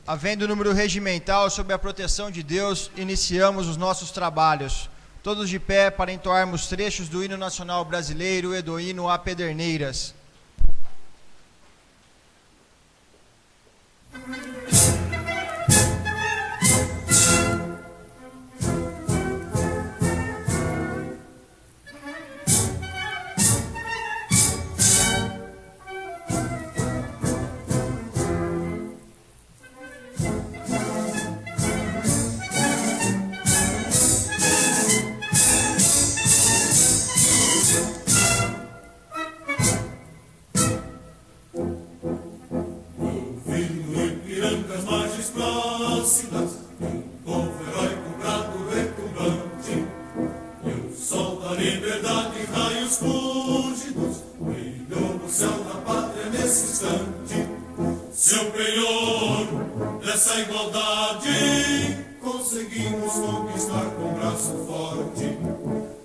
Havendo o número regimental sob a proteção de Deus, iniciamos os nossos trabalhos. Todos de pé para entoarmos trechos do hino nacional brasileiro e do hino a Pederneiras. Seu penhor dessa igualdade conseguimos conquistar com braço forte.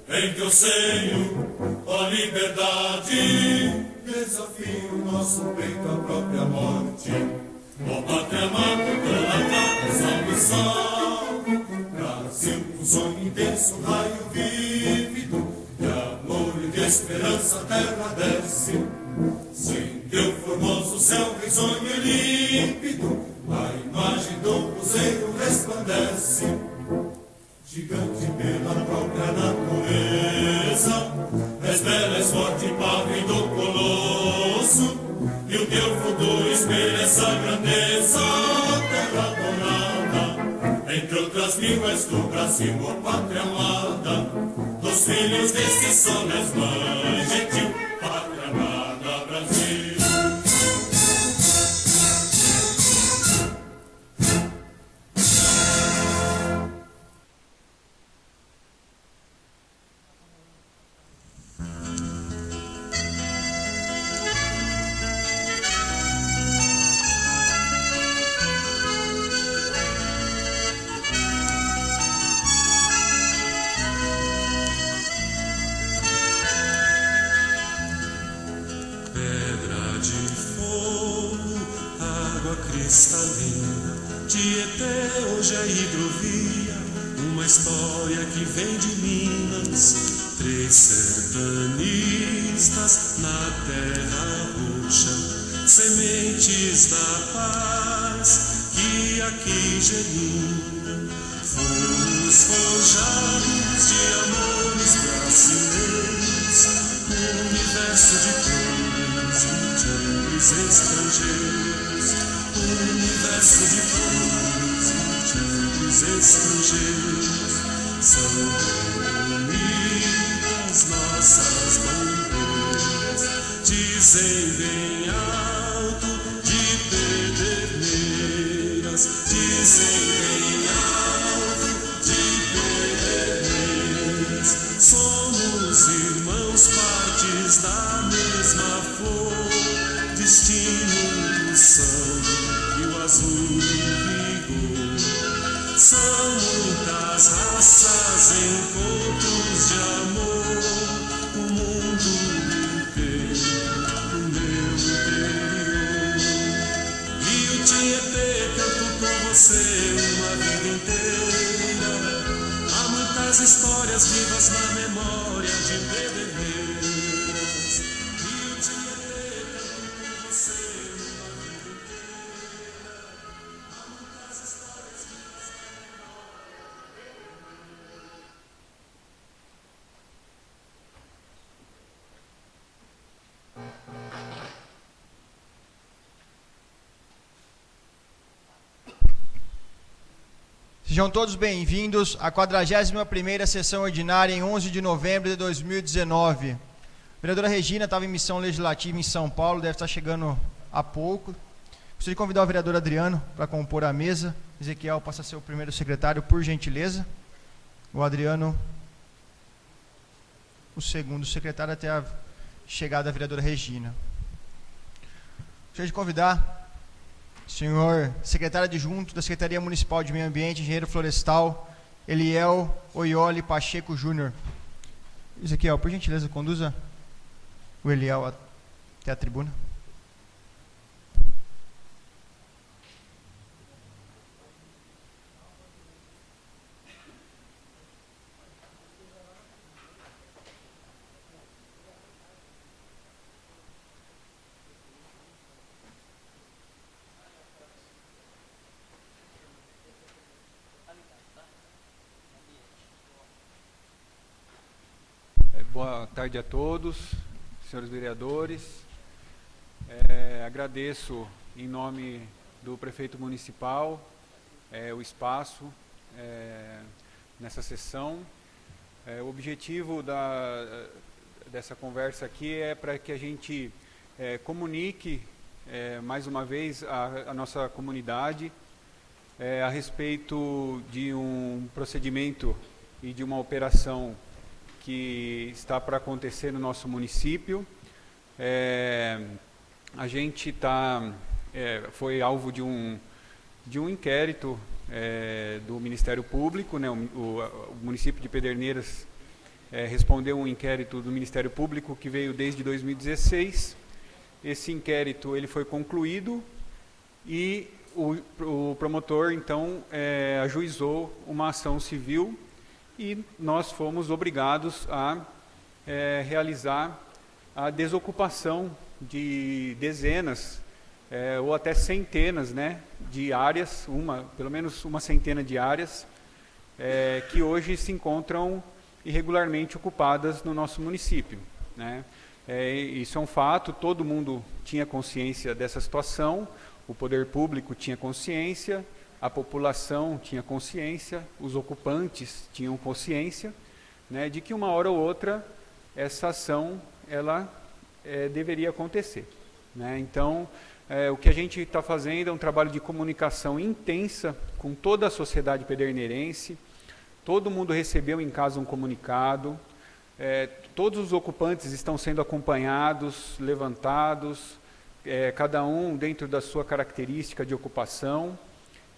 Em teu seio, ó liberdade, desafio nosso peito à própria morte. Ó pátria amada, pela salve, salve, Brasil, um sonho intenso, raio vívido, de amor e de esperança a terra desce. Sem teu formoso céu risonho e límpido, a imagem do cruzeiro resplandece. Gigante pela própria natureza, és bela, és forte, padre do colosso, e o teu futuro espelha essa grandeza, terra adorada. Entre outras mil és tu, Brasil, ó pátria amada, dos filhos deste sol és mãe gentil, pátria amada, Brasil. Cristalina, Tietê hoje é hidrovia, uma história que vem de Minas. Três sertanistas na terra roxa, sementes da paz que aqui germinam. Fomos forjados de amores brasileiros, um universo de cores, índios estrangeiros. Universo de cores, índios estrangeiros, são bonitas nossas bandeiras, dizem bem alto de Pederneiras, dizem bem alto de Pederneiras. Somos irmãos, partes da mesma flor, destino do sangue, azul e vigor. São muitas raças, encontros de amor, o mundo inteiro do meu interior. E o Tietê canto com você uma vida inteira. Há muitas histórias vivas na memória de Pederneiras. E o Tietê canto com você uma vida inteira. Sejam todos bem-vindos à 41ª sessão ordinária em 11 de novembro de 2019. A vereadora Regina estava em missão legislativa em São Paulo, deve estar chegando há pouco. Gostaria de convidar o vereador Adriano para compor a mesa. Ezequiel passa a ser o primeiro secretário, por gentileza. O Adriano, o segundo secretário, até a chegada da vereadora Regina. Gostaria de convidar o senhor secretário adjunto da Secretaria Municipal de Meio Ambiente, Engenheiro Florestal, Eliel Oioli Pacheco Júnior. Ezequiel, por gentileza, conduza o Eliel até a tribuna. Boa tarde a todos, senhores vereadores. Agradeço em nome do prefeito municipal o espaço nessa sessão. O objetivo dessa conversa aqui é para que a gente comunique mais uma vez a nossa comunidade a respeito de um procedimento e de uma operação que está para acontecer no nosso município. A gente foi alvo de um inquérito do Ministério Público, né? O município de Pederneiras respondeu um inquérito do Ministério Público que veio desde 2016. Esse inquérito ele foi concluído e o promotor, então, ajuizou uma ação civil e nós fomos obrigados a realizar a desocupação de dezenas ou até centenas, né, de áreas, pelo menos uma centena de áreas que hoje se encontram irregularmente ocupadas no nosso município, né? Isso é um fato, todo mundo tinha consciência dessa situação, o poder público tinha consciência, a população tinha consciência, os ocupantes tinham consciência, né, de que uma hora ou outra essa ação ela deveria acontecer, né? Então, o que a gente está fazendo é um trabalho de comunicação intensa com toda a sociedade pederneirense. Todo mundo recebeu em casa um comunicado, todos os ocupantes estão sendo acompanhados, levantados, cada um dentro da sua característica de ocupação,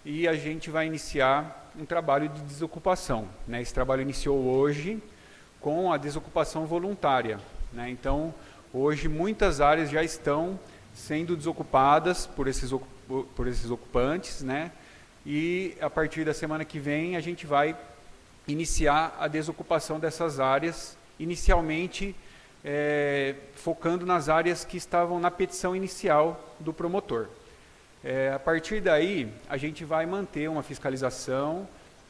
e a gente vai iniciar um trabalho de desocupação, né? Esse trabalho iniciou hoje com a desocupação voluntária, né? Então, hoje muitas áreas já estão sendo desocupadas por esses ocupantes, né? E a partir da semana que vem a gente vai iniciar a desocupação dessas áreas, inicialmente focando nas áreas que estavam na petição inicial do promotor. A partir daí, a gente vai manter uma fiscalização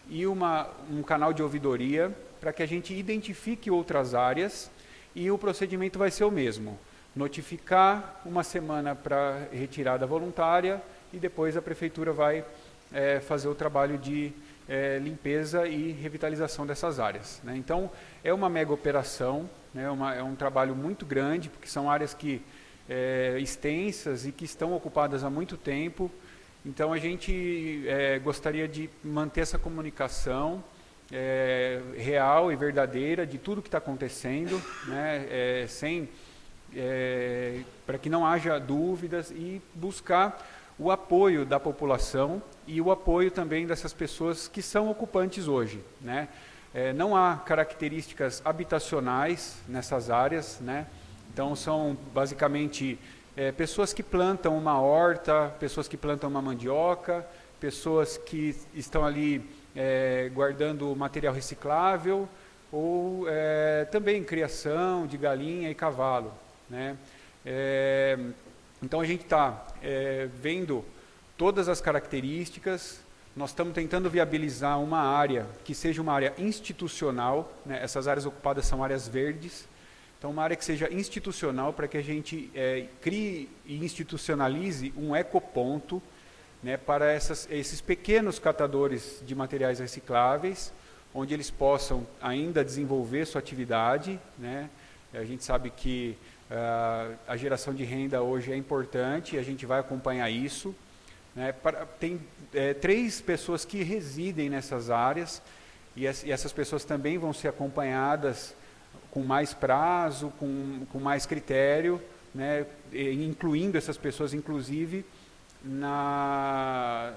e um canal de ouvidoria para que a gente identifique outras áreas, e o procedimento vai ser o mesmo: notificar uma semana para retirada voluntária e depois a prefeitura vai fazer o trabalho de limpeza e revitalização dessas áreas, né? Então, é uma mega operação, né? É um trabalho muito grande, porque são áreas extensas e que estão ocupadas há muito tempo. Então, a gente gostaria de manter essa comunicação real e verdadeira de tudo que está acontecendo, né? Para que não haja dúvidas, e buscar o apoio da população e o apoio também dessas pessoas que são ocupantes hoje, né? Não há características habitacionais nessas áreas, né? Então, são basicamente pessoas que plantam uma horta, pessoas que plantam uma mandioca, pessoas que estão ali guardando material reciclável, ou também criação de galinha e cavalo, né? Então, a gente está vendo todas as características. Nós estamos tentando viabilizar uma área que seja uma área institucional, né? Essas áreas ocupadas são áreas verdes. Então, uma área que seja institucional, para que a gente crie e institucionalize um ecoponto, né, para esses pequenos catadores de materiais recicláveis, onde eles possam ainda desenvolver sua atividade, né? A gente sabe que a geração de renda hoje é importante e a gente vai acompanhar isso, né? Tem 3 pessoas que residem nessas áreas, e essas pessoas também vão ser acompanhadas com mais prazo, com mais critério, né? Incluindo essas pessoas, inclusive,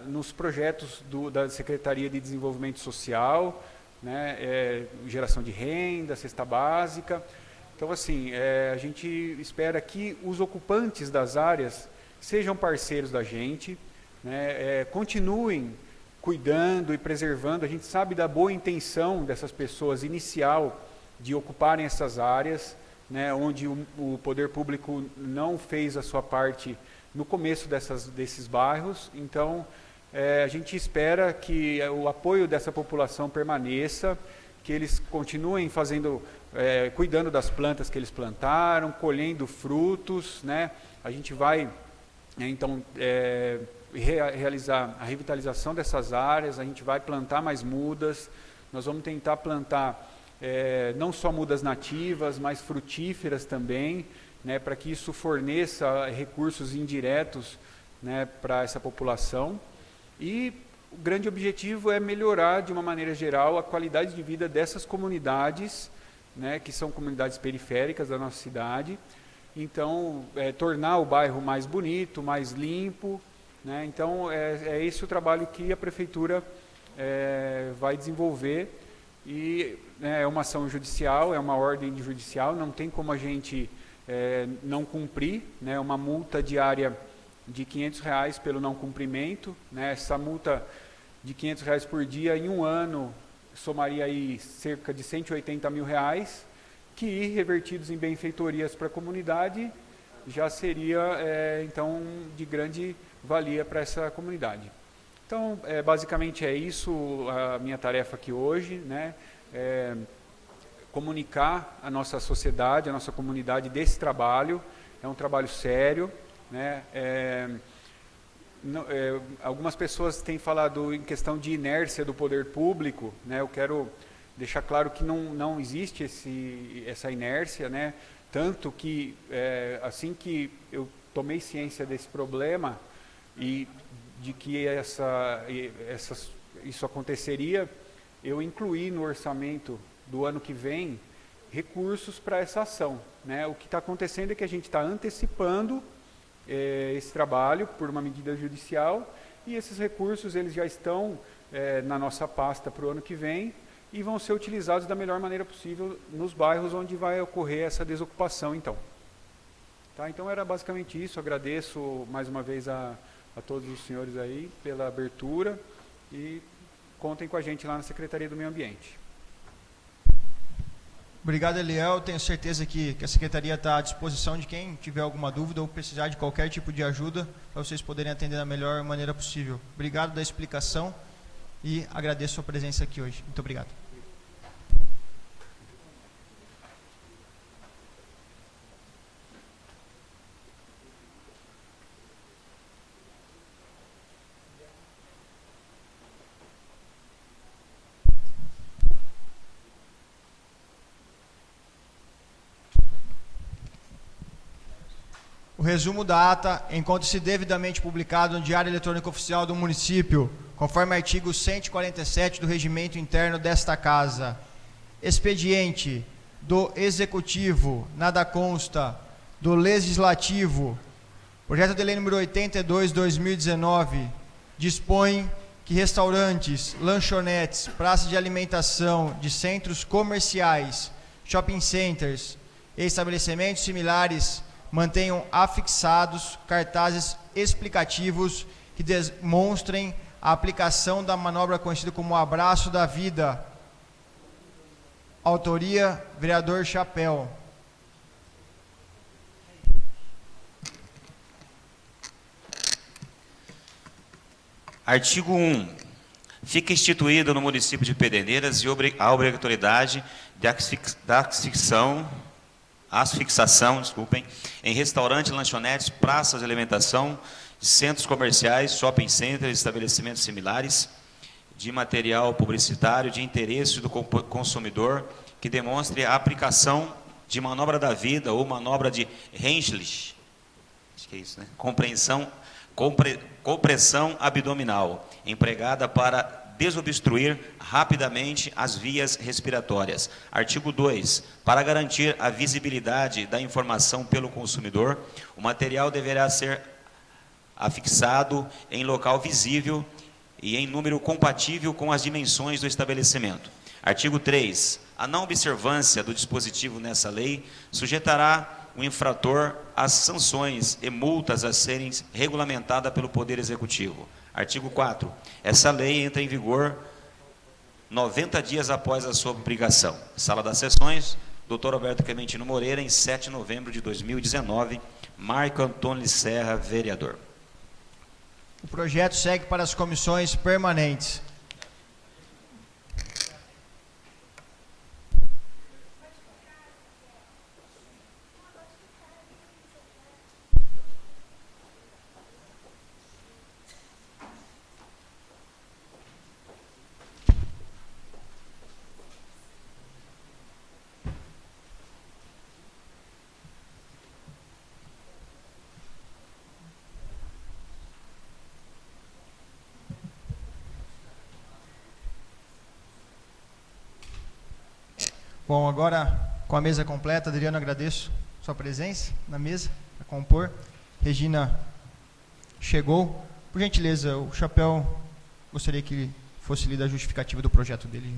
nos projetos da Secretaria de Desenvolvimento Social, né? Geração de renda, cesta básica. Então, assim, a gente espera que os ocupantes das áreas sejam parceiros da gente, né? Continuem cuidando e preservando. A gente sabe da boa intenção dessas pessoas inicial de ocuparem essas áreas, né, onde o poder público não fez a sua parte no começo desses bairros. Então, a gente espera que o apoio dessa população permaneça, que eles continuem fazendo, cuidando das plantas que eles plantaram, colhendo frutos, né? A gente vai, então, realizar a revitalização dessas áreas, a gente vai plantar mais mudas, nós vamos tentar plantar não só mudas nativas, mas frutíferas também, né, para que isso forneça recursos indiretos, né, para essa população. E o grande objetivo é melhorar, de uma maneira geral, a qualidade de vida dessas comunidades, né, que são comunidades periféricas da nossa cidade. Então, tornar o bairro mais bonito, mais limpo, né? Então, é esse o trabalho que a Prefeitura vai desenvolver. E é uma ação judicial, é uma ordem judicial, não tem como a gente não cumprir, né? Uma multa diária de R$500 pelo não cumprimento, né? Essa multa de R$500 por dia, em um ano, somaria aí cerca de R$180 mil, que, revertidos em benfeitorias para a comunidade, já seria, então, de grande valia para essa comunidade. Então, basicamente é isso a minha tarefa aqui hoje, né? Comunicar a nossa sociedade, a nossa comunidade desse trabalho. É um trabalho sério, né? Algumas pessoas têm falado em questão de inércia do poder público, né? Eu quero deixar claro que não existe essa inércia, né? Tanto que, assim que eu tomei ciência desse problema e de que isso aconteceria, eu incluí no orçamento do ano que vem recursos para essa ação, né? O que está acontecendo é que a gente está antecipando esse trabalho por uma medida judicial, e esses recursos eles já estão na nossa pasta para o ano que vem e vão ser utilizados da melhor maneira possível nos bairros onde vai ocorrer essa desocupação, então. Tá? Então era basicamente isso. Agradeço mais uma vez a todos os senhores aí pela abertura e contem com a gente lá na Secretaria do Meio Ambiente. Obrigado, Eliel. Tenho certeza que a Secretaria está à disposição de quem tiver alguma dúvida ou precisar de qualquer tipo de ajuda para vocês poderem atender da melhor maneira possível. Obrigado da explicação e agradeço a presença aqui hoje. Muito obrigado. O resumo da ata encontra-se devidamente publicado no Diário Eletrônico Oficial do Município, conforme artigo 147 do Regimento Interno desta Casa. Expediente do Executivo, nada consta, do Legislativo. Projeto de Lei número 82/2019 dispõe que restaurantes, lanchonetes, praças de alimentação de centros comerciais, shopping centers e estabelecimentos similares mantenham afixados cartazes explicativos que demonstrem a aplicação da manobra conhecida como Abraço da Vida. Autoria, vereador Chapéu. Artigo 1. Fica instituído no município de Pederneiras a obrigatoriedade da asfixação, em restaurantes, lanchonetes, praças de alimentação, centros comerciais, shopping centers, estabelecimentos similares, de material publicitário de interesse do consumidor que demonstre a aplicação de manobra da vida ou manobra de Heimlich, acho que é isso, né? Compressão abdominal, empregada para desobstruir rapidamente as vias respiratórias. Artigo 2. Para garantir a visibilidade da informação pelo consumidor, o material deverá ser afixado em local visível e em número compatível com as dimensões do estabelecimento. Artigo 3. A não observância do dispositivo nessa lei sujeitará o infrator às sanções e multas a serem regulamentadas pelo Poder Executivo. Artigo 4. Essa lei entra em vigor 90 dias após a sua publicação. Sala das Sessões, Dr. Alberto Clementino Moreira, em 7 de novembro de 2019. Marco Antônio Serra, vereador. O projeto segue para as comissões permanentes. Bom, agora com a mesa completa, Adriano, agradeço sua presença na mesa, a compor. Regina chegou. Por gentileza, o Chapéu, gostaria que fosse lida a justificativa do projeto dele.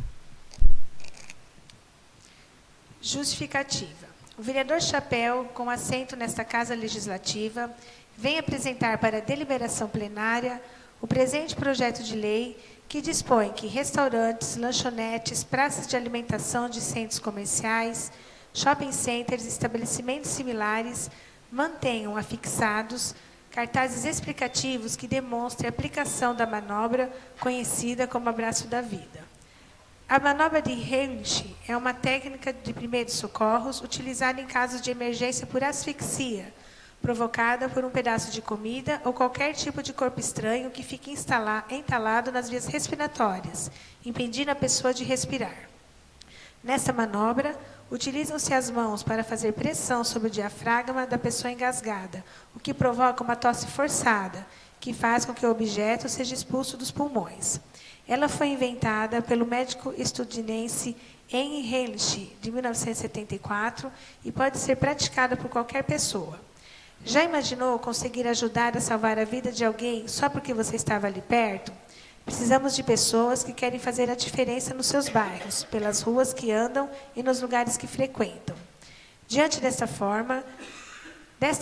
Justificativa. O vereador Chapéu, com assento nesta Casa Legislativa, vem apresentar para deliberação plenária o presente projeto de lei que dispõe que restaurantes, lanchonetes, praças de alimentação de centros comerciais, shopping centers e estabelecimentos similares mantenham afixados cartazes explicativos que demonstrem a aplicação da manobra conhecida como abraço da vida. A manobra de Heimlich é uma técnica de primeiros socorros utilizada em casos de emergência por asfixia, provocada por um pedaço de comida ou qualquer tipo de corpo estranho que fique entalado nas vias respiratórias, impedindo a pessoa de respirar. Nesta manobra, utilizam-se as mãos para fazer pressão sobre o diafragma da pessoa engasgada, o que provoca uma tosse forçada, que faz com que o objeto seja expulso dos pulmões. Ela foi inventada pelo médico estadunidense Henry Heimlich, de 1974, e pode ser praticada por qualquer pessoa. Já imaginou conseguir ajudar a salvar a vida de alguém só porque você estava ali perto? Precisamos de pessoas que querem fazer a diferença nos seus bairros, pelas ruas que andam e nos lugares que frequentam. Desta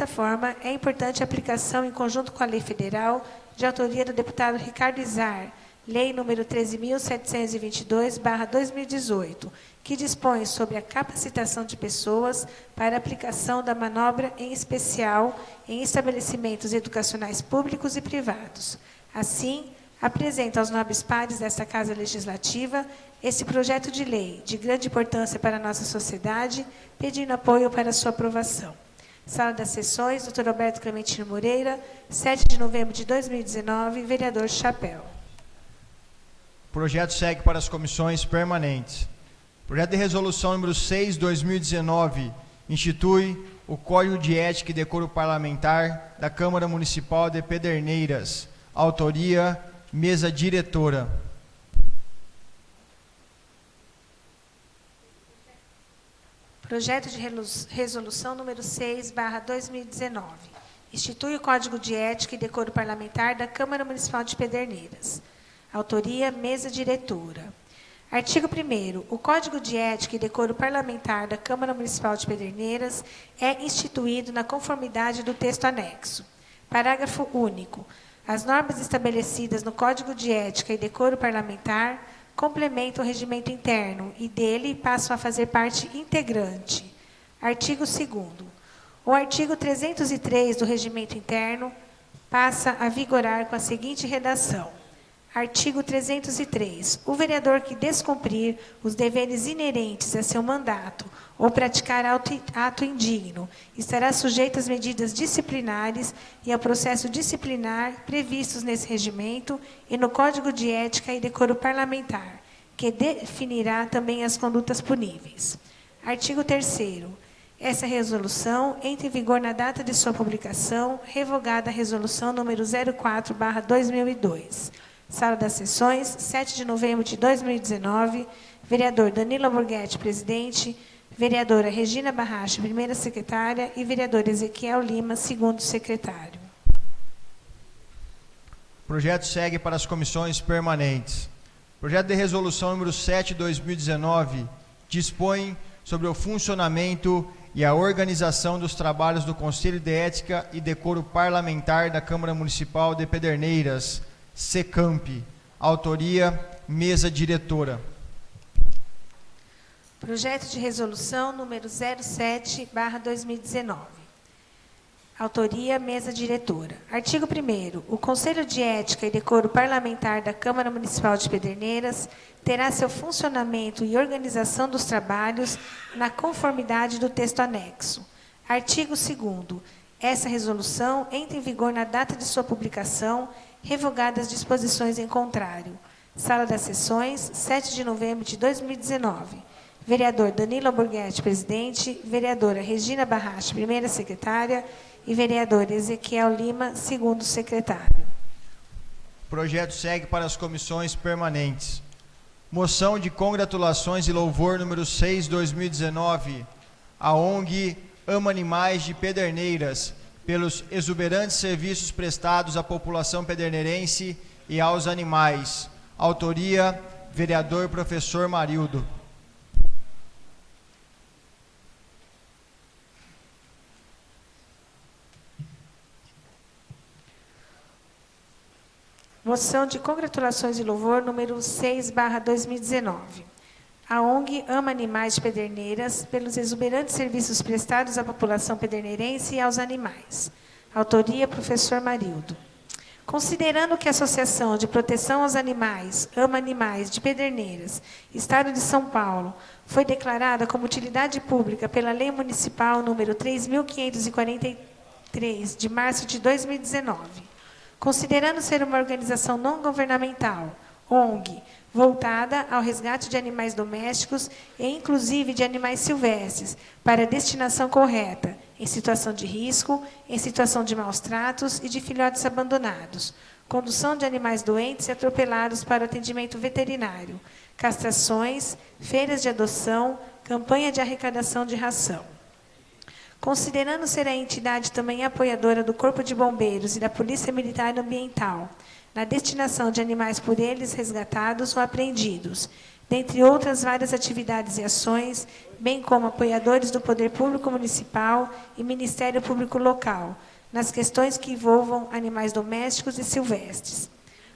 forma, é importante a aplicação em conjunto com a lei federal, de autoria do deputado Ricardo Izar, Lei número 13.722/2018, que dispõe sobre a capacitação de pessoas para a aplicação da manobra, em especial em estabelecimentos educacionais públicos e privados. Assim, apresento aos nobres pares desta Casa Legislativa esse projeto de lei de grande importância para a nossa sociedade, pedindo apoio para sua aprovação. Sala das Sessões, Dr. Roberto Clementino Moreira, 7 de novembro de 2019, vereador Chapéu. O projeto segue para as comissões permanentes. Projeto de resolução número 6/2019 institui o Código de Ética e Decoro Parlamentar da Câmara Municipal de Pederneiras. Autoria, mesa diretora. Projeto de resolução número 6/2019 institui o Código de Ética e Decoro Parlamentar da Câmara Municipal de Pederneiras. Autoria, mesa diretora. Artigo 1º. O Código de Ética e Decoro Parlamentar da Câmara Municipal de Pederneiras é instituído na conformidade do texto anexo. Parágrafo único. As normas estabelecidas no Código de Ética e Decoro Parlamentar complementam o regimento interno e dele passam a fazer parte integrante. Artigo 2º. O artigo 303 do regimento interno passa a vigorar com a seguinte redação. Artigo 303. O vereador que descumprir os deveres inerentes a seu mandato ou praticar ato indigno estará sujeito às medidas disciplinares e ao processo disciplinar previstos nesse regimento e no Código de Ética e Decoro Parlamentar, que definirá também as condutas puníveis. Artigo 3º. Essa resolução entra em vigor na data de sua publicação, revogada a resolução número 04/2002. Sala das Sessões, 7 de novembro de 2019, vereador Danilo Alborguete, presidente, vereadora Regina Barrache, primeira secretária, e vereador Ezequiel Lima, segundo secretário. O projeto segue para as comissões permanentes. Projeto de resolução número 7/2019 dispõe sobre o funcionamento e a organização dos trabalhos do Conselho de Ética e Decoro Parlamentar da Câmara Municipal de Pederneiras, SECAMP. Autoria, mesa diretora. Projeto de resolução número 07/2019. Autoria, mesa diretora. Artigo 1º. O Conselho de Ética e Decoro Parlamentar da Câmara Municipal de Pederneiras terá seu funcionamento e organização dos trabalhos na conformidade do texto anexo. Artigo 2º. Essa resolução entra em vigor na data de sua publicação, revogadas as disposições em contrário. Sala das Sessões, 7 de novembro de 2019. Vereador Danilo Alborguete, presidente, vereadora Regina Barrache, primeira secretária, e vereador Ezequiel Lima, segundo secretário. O projeto segue para as comissões permanentes. Moção de congratulações e louvor número 6/2019 à ONG Ama Animais de Pederneiras pelos exuberantes serviços prestados à população pederneirense e aos animais. Autoria, vereador professor Marildo. Moção de congratulações e louvor número 6/2019. A ONG Ama Animais de Pederneiras pelos exuberantes serviços prestados à população pederneirense e aos animais. Autoria, professor Marildo. Considerando que a Associação de Proteção aos Animais, Ama Animais de Pederneiras, Estado de São Paulo, foi declarada como utilidade pública pela Lei Municipal número 3.543, de março de 2019, considerando ser uma organização não governamental, ONG, voltada ao resgate de animais domésticos e inclusive de animais silvestres, para destinação correta, em situação de risco, em situação de maus tratos e de filhotes abandonados, condução de animais doentes e atropelados para atendimento veterinário, castrações, feiras de adoção, campanha de arrecadação de ração. Considerando ser a entidade também apoiadora do Corpo de Bombeiros e da Polícia Militar Ambiental, na destinação de animais por eles resgatados ou apreendidos, dentre outras várias atividades e ações, bem como apoiadores do Poder Público Municipal e Ministério Público Local, nas questões que envolvam animais domésticos e silvestres.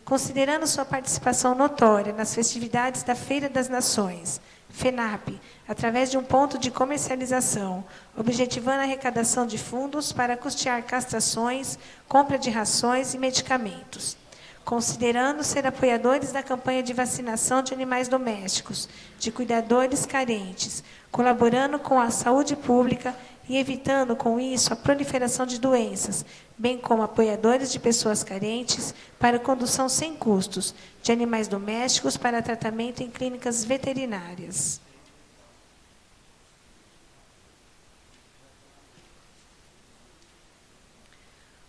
Considerando sua participação notória nas festividades da Feira das Nações, FENAP, através de um ponto de comercialização, objetivando a arrecadação de fundos para custear castrações, compra de rações e medicamentos. Considerando ser apoiadores da campanha de vacinação de animais domésticos, de cuidadores carentes, colaborando com a saúde pública e evitando com isso a proliferação de doenças, bem como apoiadores de pessoas carentes para condução sem custos de animais domésticos para tratamento em clínicas veterinárias.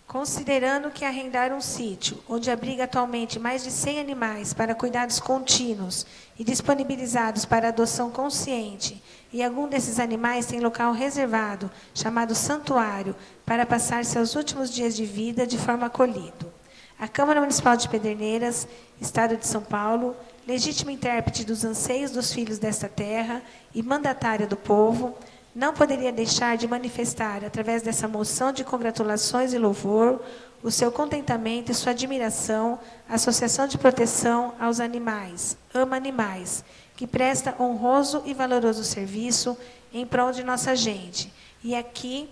Considerando que arrendar um sítio, onde abriga atualmente mais de 100 animais para cuidados contínuos e disponibilizados para adoção consciente, e algum desses animais tem local reservado, chamado santuário, para passar seus últimos dias de vida de forma acolhido. A Câmara Municipal de Pederneiras, Estado de São Paulo, legítimo intérprete dos anseios dos filhos desta terra e mandatária do povo, não poderia deixar de manifestar, através dessa moção de congratulações e louvor, o seu contentamento e sua admiração à Associação de Proteção aos Animais, Ama Animais, que presta honroso e valoroso serviço em prol de nossa gente. E aqui,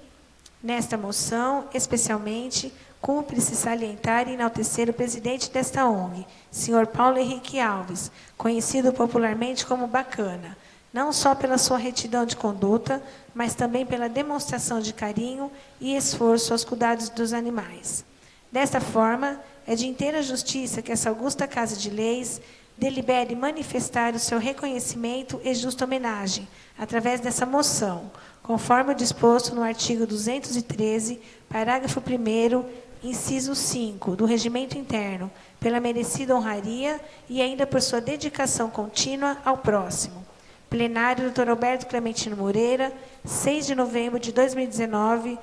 nesta moção, especialmente, cumpre-se salientar e enaltecer o presidente desta ONG, senhor Paulo Henrique Alves, conhecido popularmente como Bacana, não só pela sua retidão de conduta, mas também pela demonstração de carinho e esforço aos cuidados dos animais. Desta forma, é de inteira justiça que essa augusta Casa de Leis delibere manifestar o seu reconhecimento e justa homenagem, através dessa moção, conforme o disposto no artigo 213, parágrafo 1º, inciso 5, do Regimento Interno, pela merecida honraria e ainda por sua dedicação contínua ao próximo. Plenário, Dr. Alberto Clementino Moreira, 6 de novembro de 2019,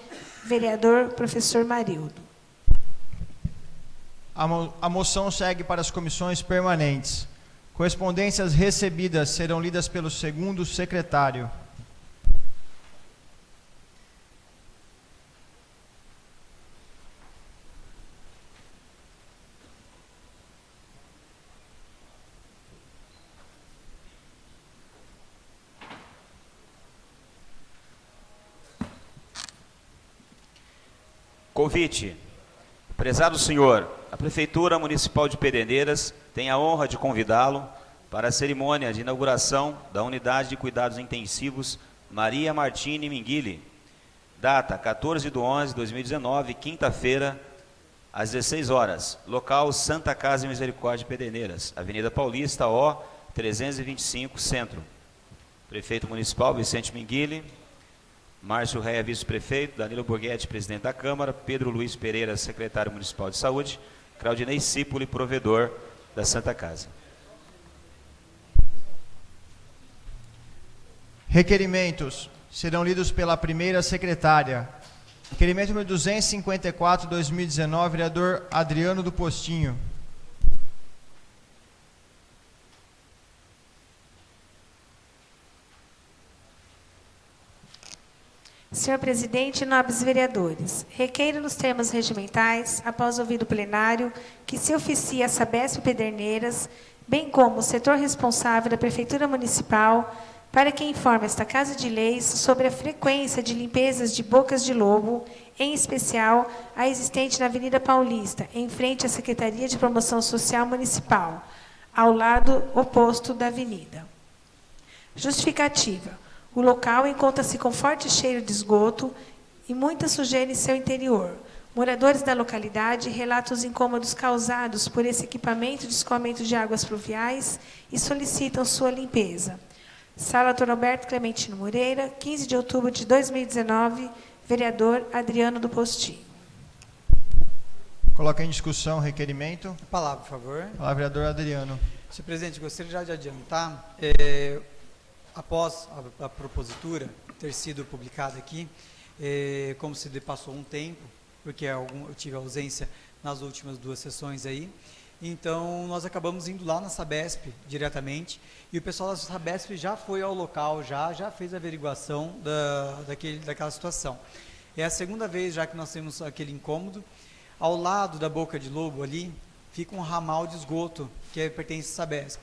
vereador professor Marildo. A moção segue para as comissões permanentes. Correspondências recebidas serão lidas pelo segundo secretário. Convite. Prezado senhor, a Prefeitura Municipal de Pederneiras tem a honra de convidá-lo para a cerimônia de inauguração da Unidade de Cuidados Intensivos Maria Martini Minguili, data 14/11/2019, quinta-feira, às 16 horas, local Santa Casa e Misericórdia de Pederneiras, Avenida Paulista, O 325, Centro. Prefeito Municipal Vicente Minguili, Márcio Reia, vice-prefeito, Danilo Borghetti, presidente da Câmara, Pedro Luiz Pereira, secretário municipal de saúde, Claudinei Cipoli, provedor da Santa Casa. Requerimentos serão lidos pela primeira secretária. Requerimento número 254, 2019, vereador Adriano do Postinho. Senhor presidente, nobres vereadores, requeiro nos termos regimentais, após ouvido o plenário, que se oficie a Sabesp Pederneiras, bem como o setor responsável da Prefeitura Municipal, para que informe esta Casa de Leis sobre a frequência de limpezas de bocas de lobo, em especial a existente na Avenida Paulista, em frente à Secretaria de Promoção Social Municipal, ao lado oposto da avenida. Justificativa. O local encontra-se com forte cheiro de esgoto e muita sujeira em seu interior. Moradores da localidade relatam os incômodos causados por esse equipamento de escoamento de águas pluviais e solicitam sua limpeza. Sala Dr. Alberto Clementino Moreira, 15 de outubro de 2019, vereador Adriano do Postinho. Coloca em discussão o requerimento. A palavra, por favor. Palavra, vereador Adriano. Senhor presidente, gostaria já de adiantar, após a propositura ter sido publicada aqui, como se passou um tempo, porque eu tive ausência nas últimas 2 sessões aí, então nós acabamos indo lá na Sabesp diretamente, e o pessoal da Sabesp já foi ao local, já fez a averiguação daquela situação. É a segunda vez já que nós temos aquele incômodo. Ao lado da boca de lobo ali, fica um ramal de esgoto que pertence à Sabesp.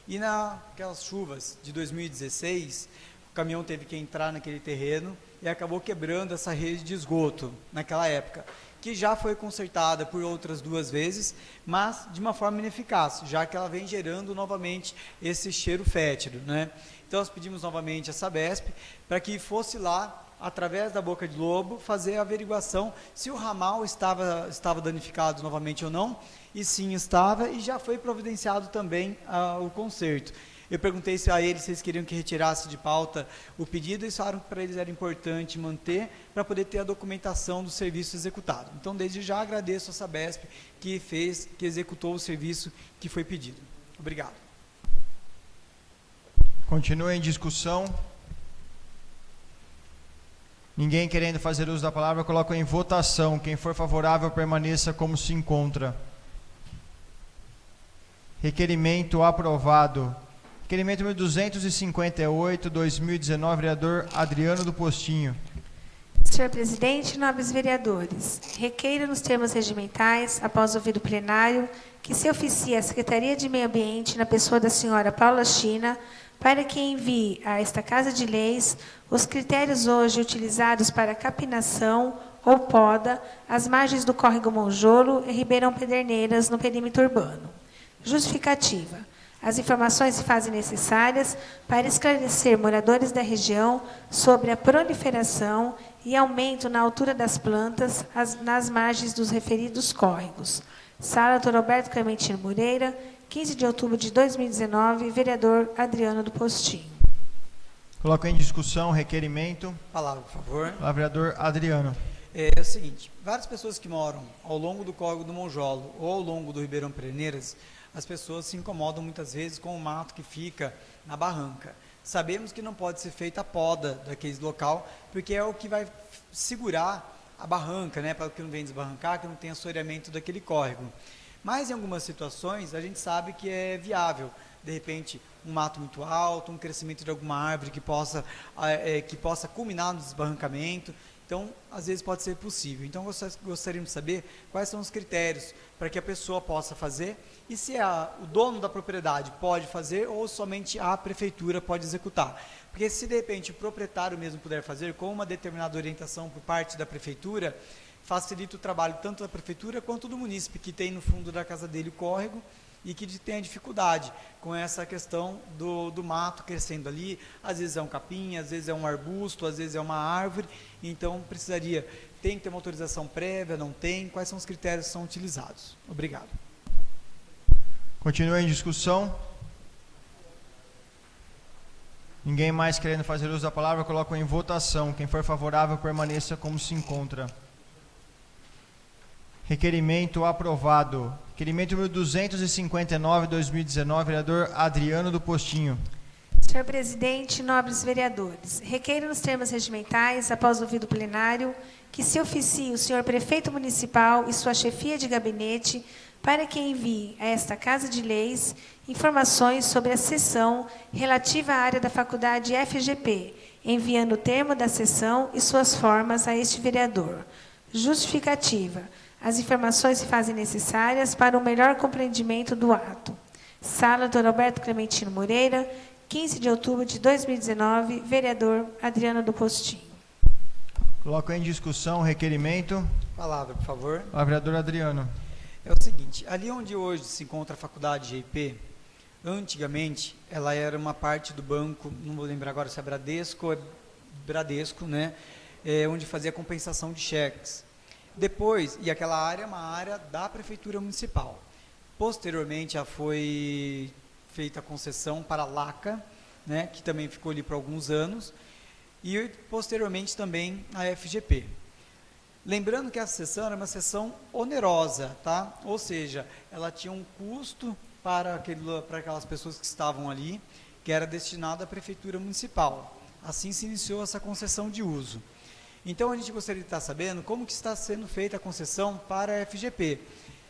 E naquelas chuvas de 2016, o caminhão teve que entrar naquele terreno e acabou quebrando essa rede de esgoto naquela época, que já foi consertada por outras 2 vezes, mas de uma forma ineficaz, já que ela vem gerando novamente esse cheiro fétido, né? Então nós pedimos novamente a Sabesp para que fosse lá, através da boca de lobo, fazer a averiguação se o ramal estava danificado novamente ou não. E sim, estava, e já foi providenciado também o conserto. Eu perguntei a eles se eles queriam que retirasse de pauta o pedido, e eles falaram que para eles era importante manter, para poder ter a documentação do serviço executado. Então, desde já agradeço a Sabesp que executou o serviço que foi pedido. Obrigado. Continua em discussão. Ninguém querendo fazer uso da palavra, coloco em votação. Quem for favorável, permaneça como se encontra. Requerimento aprovado. Requerimento número 258, 2019, vereador Adriano do Postinho. Senhor presidente, nobres vereadores, requeiro nos termos regimentais, após ouvido o plenário, que se oficie a Secretaria de Meio Ambiente, na pessoa da senhora Paula China, para que envie a esta Casa de Leis os critérios hoje utilizados para capinação ou poda às margens do córrego Monjolo e Ribeirão Pederneiras, no perímetro urbano. Justificativa. As informações se fazem necessárias para esclarecer moradores da região sobre a proliferação e aumento na altura das plantas nas margens dos referidos córregos. Sala Dr. Alberto Clementino Moreira, 15 de outubro de 2019, vereador Adriano do Postinho. Coloco em discussão o requerimento. Palavra, por favor. Palavra, vereador Adriano. É o seguinte, várias pessoas que moram ao longo do córrego do Monjolo ou ao longo do Ribeirão Pederneiras, as pessoas se incomodam muitas vezes com o mato que fica na barranca. Sabemos que não pode ser feita a poda daquele local, porque é o que vai segurar a barranca, né, para que não venha desbarrancar, que não tenha assoreamento daquele córrego. Mas em algumas situações a gente sabe que é viável, de repente um mato muito alto, um crescimento de alguma árvore que possa culminar no desbarrancamento. Então, às vezes pode ser possível. Então, gostaríamos de saber quais são os critérios para que a pessoa possa fazer e se o dono da propriedade pode fazer ou somente a prefeitura pode executar. Porque se de repente o proprietário mesmo puder fazer com uma determinada orientação por parte da prefeitura, facilita o trabalho tanto da prefeitura quanto do munícipe, que tem no fundo da casa dele o córrego e que tem a dificuldade com essa questão do mato crescendo ali. Às vezes é um capim, às vezes é um arbusto, às vezes é uma árvore. Então, tem que ter uma autorização prévia, não tem? Quais são os critérios que são utilizados? Obrigado. Continua em discussão. Ninguém mais querendo fazer uso da palavra, coloco em votação. Quem for favorável, permaneça como se encontra. Requerimento aprovado. Requerimento número 259, 2019, vereador Adriano do Postinho. Senhor presidente, nobres vereadores, requeiro nos termos regimentais, após ouvido plenário, que se oficie o senhor prefeito municipal e sua chefia de gabinete para que envie a esta Casa de Leis informações sobre a sessão relativa à área da faculdade FGP, enviando o termo da sessão e suas formas a este vereador. Justificativa. As informações se fazem necessárias para o melhor compreendimento do ato. Sala Dr. Alberto Clementino Moreira, 15 de outubro de 2019, vereador Adriano do Postinho. Coloco em discussão o requerimento. Palavra, por favor. Vereador Adriano. É o seguinte, ali onde hoje se encontra a faculdade GIP, antigamente ela era uma parte do banco, não vou lembrar agora se é Bradesco ou é Bradesco, né? Onde fazia compensação de cheques. Depois, e aquela área é uma área da Prefeitura Municipal. Posteriormente, já foi feita a concessão para a LACA, né, que também ficou ali por alguns anos, e posteriormente também a FGP. Lembrando que essa sessão era uma sessão onerosa, tá? Ou seja, ela tinha um custo para aquelas pessoas que estavam ali, que era destinado à Prefeitura Municipal. Assim se iniciou essa concessão de uso. Então, a gente gostaria de estar sabendo como que está sendo feita a concessão para a FGP.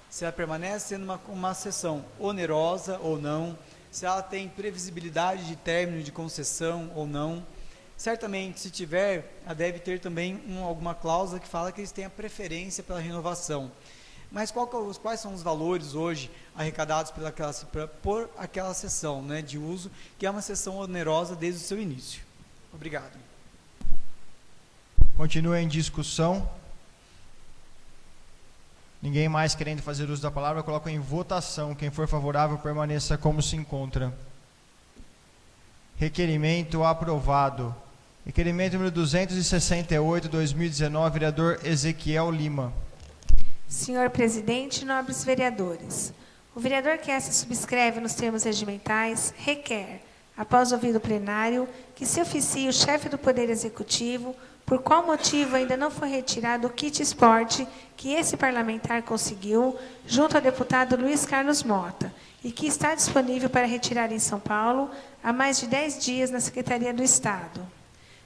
Se ela permanece sendo uma sessão onerosa ou não, se ela tem previsibilidade de término de concessão ou não. Certamente, se tiver, ela deve ter também alguma cláusula que fala que eles têm a preferência pela renovação. Mas quais são os valores hoje arrecadados por aquela sessão, né, de uso, que é uma sessão onerosa desde o seu início? Obrigado. Continua em discussão. Ninguém mais querendo fazer uso da palavra, eu coloco em votação. Quem for favorável, permaneça como se encontra. Requerimento aprovado. Requerimento número 268, 2019, vereador Ezequiel Lima. Senhor presidente, nobres vereadores, o vereador que se subscreve nos termos regimentais requer, após ouvido plenário, que se oficie o chefe do Poder Executivo por qual motivo ainda não foi retirado o kit esporte que esse parlamentar conseguiu junto ao deputado Luiz Carlos Mota e que está disponível para retirar em São Paulo há mais de 10 dias na Secretaria do Estado.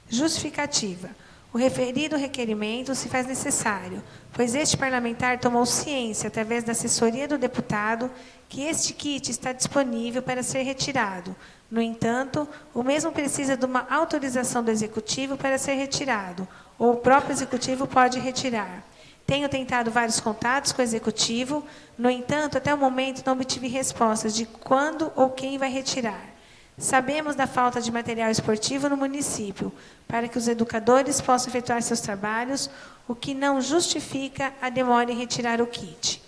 Justificativa. O referido requerimento se faz necessário, pois este parlamentar tomou ciência, através da assessoria do deputado, que este kit está disponível para ser retirado. No entanto, o mesmo precisa de uma autorização do Executivo para ser retirado, ou o próprio Executivo pode retirar. Tenho tentado vários contatos com o Executivo, no entanto, até o momento não obtive respostas de quando ou quem vai retirar. Sabemos da falta de material esportivo no município, para que os educadores possam efetuar seus trabalhos, o que não justifica a demora em retirar o kit.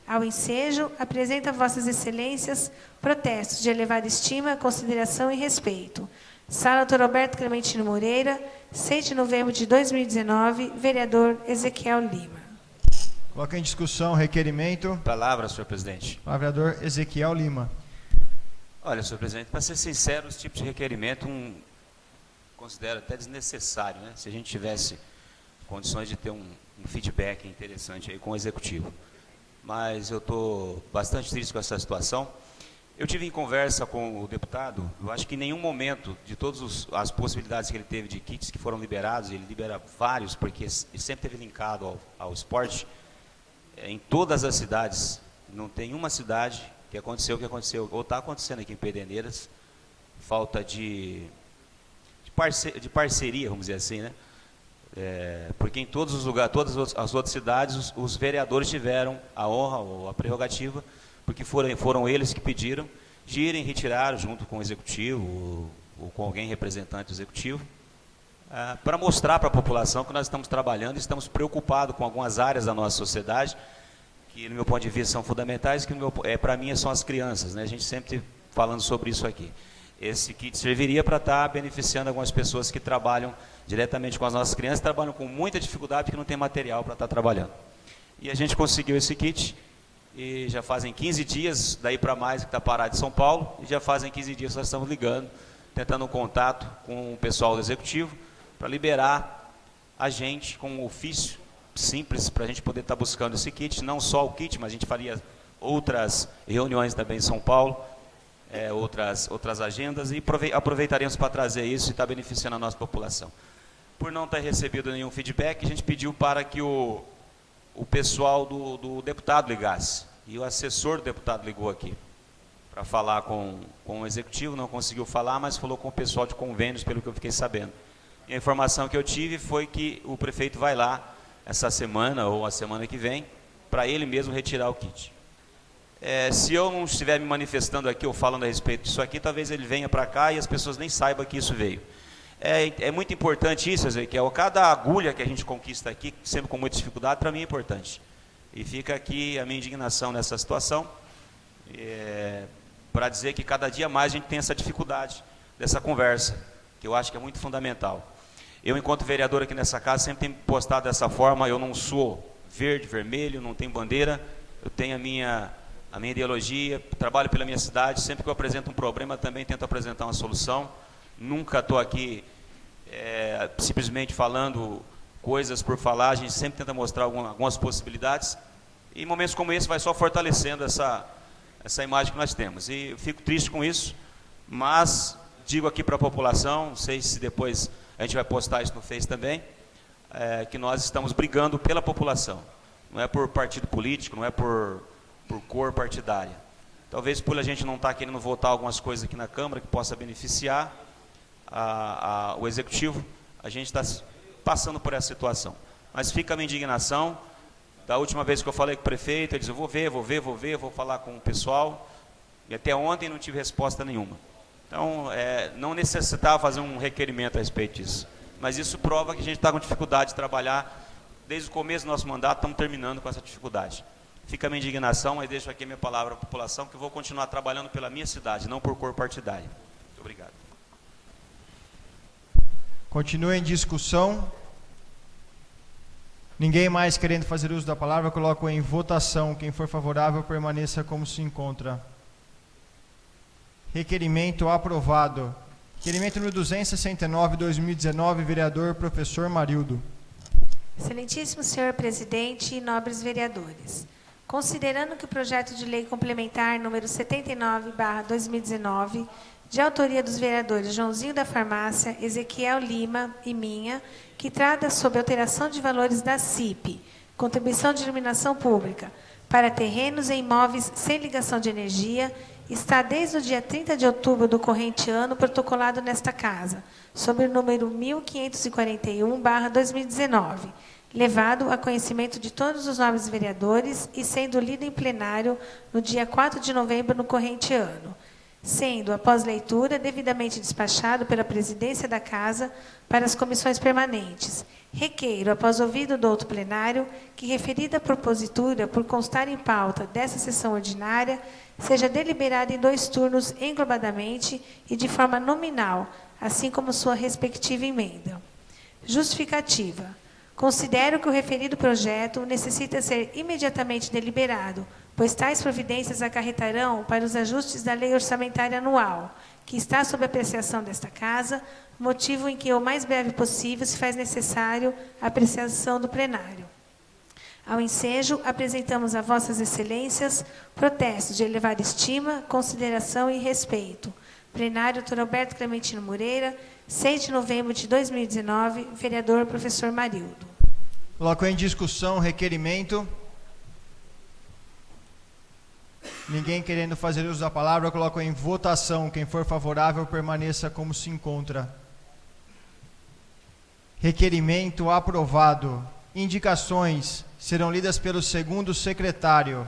Ao ensejo, apresento a Vossas Excelências protestos de elevada estima, consideração e respeito. Sala Dr. Alberto Clementino Moreira, 6 de novembro de 2019, vereador Ezequiel Lima. Coloca em discussão o requerimento. Palavra, senhor presidente. Vereador Ezequiel Lima. Olha, senhor presidente, para ser sincero, esse tipo de requerimento considero até desnecessário, né? Se a gente tivesse condições de ter um feedback interessante aí com o Executivo. Mas eu estou bastante triste com essa situação. Eu tive em conversa com o deputado, eu acho que em nenhum momento, de todas as possibilidades que ele teve de kits que foram liberados, ele libera vários, porque ele sempre teve linkado ao esporte, em todas as cidades, não tem uma cidade que aconteceu o que aconteceu, ou está acontecendo aqui em Pederneiras, falta de parceria, vamos dizer assim, né? Porque em todos os lugares, todas as outras cidades, os vereadores tiveram a honra ou a prerrogativa, porque foram eles que pediram de irem retirar junto com o Executivo ou com alguém representante do Executivo, para mostrar para a população que nós estamos trabalhando, estamos preocupados com algumas áreas da nossa sociedade, que no meu ponto de vista são fundamentais, que para mim são as crianças, né? A gente sempre falando sobre isso aqui. Esse kit serviria para estar beneficiando algumas pessoas que trabalham diretamente com as nossas crianças, trabalham com muita dificuldade porque não tem material para estar trabalhando. E a gente conseguiu esse kit, e já fazem 15 dias, daí para mais, que está parado em São Paulo, e já fazem 15 dias que nós estamos ligando, tentando um contato com o pessoal do Executivo, para liberar a gente com um ofício simples, para a gente poder estar buscando esse kit, não só o kit, mas a gente faria outras reuniões também em São Paulo, outras agendas e aproveitaremos para trazer isso e estar beneficiando a nossa população. Por não ter recebido nenhum feedback, a gente pediu para que o pessoal do deputado ligasse. E o assessor do deputado ligou aqui para falar com o executivo, não conseguiu falar, mas falou com o pessoal de convênios, pelo que eu fiquei sabendo. E a informação que eu tive foi que o prefeito vai lá essa semana ou a semana que vem, para ele mesmo retirar o kit. Se eu não estiver me manifestando aqui ou falando a respeito disso aqui, talvez ele venha para cá e as pessoas nem saibam que isso veio. É muito importante isso, Ezequiel. Cada agulha que a gente conquista aqui, sempre com muita dificuldade, para mim é importante. E fica aqui a minha indignação nessa situação, para dizer que cada dia mais a gente tem essa dificuldade dessa conversa, que eu acho que é muito fundamental. Eu, enquanto vereador aqui nessa casa, sempre tenho postado dessa forma. Eu não sou verde, vermelho, não tenho bandeira, eu tenho a minha ideologia, trabalho pela minha cidade. Sempre que eu apresento um problema, também tento apresentar uma solução. Nunca estou aqui simplesmente falando coisas por falar, a gente sempre tenta mostrar algumas possibilidades, e em momentos como esse vai só fortalecendo essa imagem que nós temos. E eu fico triste com isso, mas digo aqui para a população, não sei se depois a gente vai postar isso no Face também, que nós estamos brigando pela população, não é por partido político, não é por cor partidária. Talvez por a gente não estar querendo votar algumas coisas aqui na Câmara que possa beneficiar o Executivo, a gente está passando por essa situação. Mas fica a minha indignação. Da última vez que eu falei com o prefeito, ele disse: eu vou falar com o pessoal, e até ontem não tive resposta nenhuma. Então, não necessitava fazer um requerimento a respeito disso. Mas isso prova que a gente está com dificuldade de trabalhar. Desde o começo do nosso mandato, estamos terminando com essa dificuldade. Fica a minha indignação, mas deixo aqui a minha palavra à população, que eu vou continuar trabalhando pela minha cidade, não por cor partidária. Muito obrigado. Continua em discussão. Ninguém mais querendo fazer uso da palavra, coloco em votação. Quem for favorável, permaneça como se encontra. Requerimento aprovado. Requerimento número 269, 2019, vereador professor Marildo. Excelentíssimo senhor presidente e nobres vereadores, considerando que o projeto de lei complementar número 79/2019, de autoria dos vereadores Joãozinho da Farmácia, Ezequiel Lima e minha, que trata sobre alteração de valores da CIP, contribuição de iluminação pública, para terrenos e imóveis sem ligação de energia, está desde o dia 30 de outubro do corrente ano protocolado nesta casa, sob o número 1541/2019, levado a conhecimento de todos os nobres vereadores e sendo lido em plenário no dia 4 de novembro no corrente ano, sendo, após leitura, devidamente despachado pela presidência da Casa para as comissões permanentes. Requeiro, após ouvido do outro plenário, que referida propositura, por constar em pauta dessa sessão ordinária, seja deliberada em 2 turnos englobadamente e de forma nominal, assim como sua respectiva emenda. Justificativa. Considero que o referido projeto necessita ser imediatamente deliberado, pois tais providências acarretarão para os ajustes da Lei Orçamentária Anual, que está sob apreciação desta Casa, motivo em que o mais breve possível se faz necessário a apreciação do plenário. Ao ensejo, apresentamos a vossas excelências protestos de elevada estima, consideração e respeito. Plenário Dr. Alberto Clementino Moreira, 6 de novembro de 2019, vereador professor Marildo. Coloco em discussão o requerimento. Ninguém querendo fazer uso da palavra, coloco em votação. Quem for favorável, permaneça como se encontra. Requerimento aprovado. Indicações serão lidas pelo segundo secretário.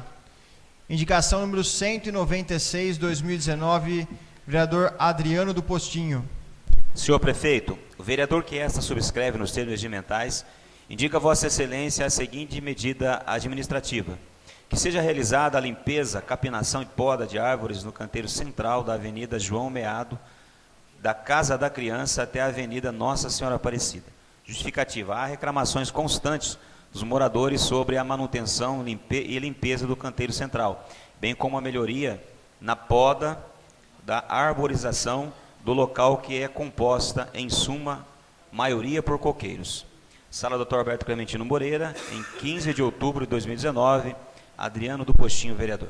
Indicação número 196, 2019, vereador Adriano do Postinho. Senhor prefeito, o vereador que esta subscreve nos termos regimentais indica a Vossa Excelência a seguinte medida administrativa: que seja realizada a limpeza, capinação e poda de árvores no canteiro central da Avenida João Meado, da Casa da Criança até a Avenida Nossa Senhora Aparecida. Justificativa: há reclamações constantes dos moradores sobre a manutenção e limpeza do canteiro central, bem como a melhoria na poda da arborização do local, que é composta, em suma, maioria por coqueiros. Sala Dr. Alberto Clementino Moreira, em 15 de outubro de 2019, Adriano do Postinho, vereador.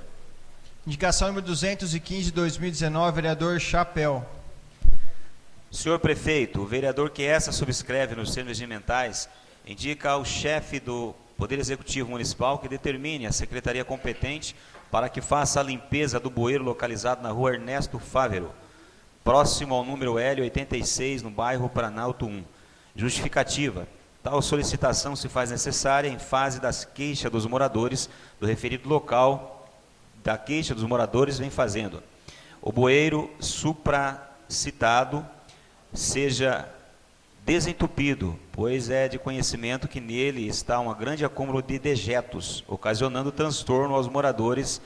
Indicação número 215 de 2019, vereador Chapéu. Senhor Prefeito, o vereador que essa subscreve nos termos regimentais indica ao chefe do Poder Executivo Municipal que determine a secretaria competente para que faça a limpeza do bueiro localizado na rua Ernesto Fávero, próximo ao número L86, no bairro Planalto 1. Justificativa. Tal solicitação se faz necessária em fase das queixas dos moradores do referido local. Da queixa dos moradores vem fazendo o bueiro supracitado seja desentupido, pois é de conhecimento que nele está um grande acúmulo de dejetos, ocasionando transtorno aos moradores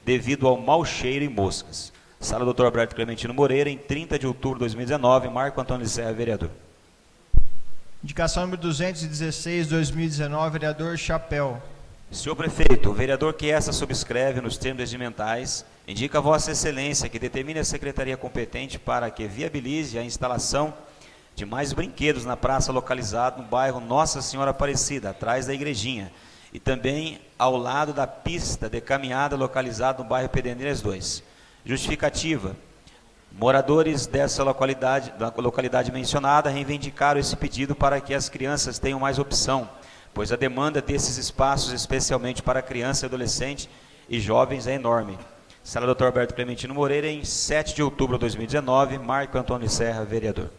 devido ao mau cheiro e moscas. Sala Dr. Alberto Clementino Moreira, em 30 de outubro de 2019, Marco Antônio de Serra, vereador. Indicação número 216 de 2019, vereador Chapéu. Senhor Prefeito, o vereador que essa subscreve nos termos regimentais indica a Vossa Excelência que determine a secretaria competente para que viabilize a instalação de mais brinquedos na praça localizada no bairro Nossa Senhora Aparecida, atrás da igrejinha, e também ao lado da pista de caminhada localizada no bairro Pederneiras 2. Justificativa. Moradores dessa localidade, da localidade mencionada, reivindicaram esse pedido para que as crianças tenham mais opção, pois a demanda desses espaços, especialmente para criança, adolescente e jovens, é enorme. Sala Dr. Alberto Clementino Moreira, em 7 de outubro de 2019, Marco Antônio Serra, vereador.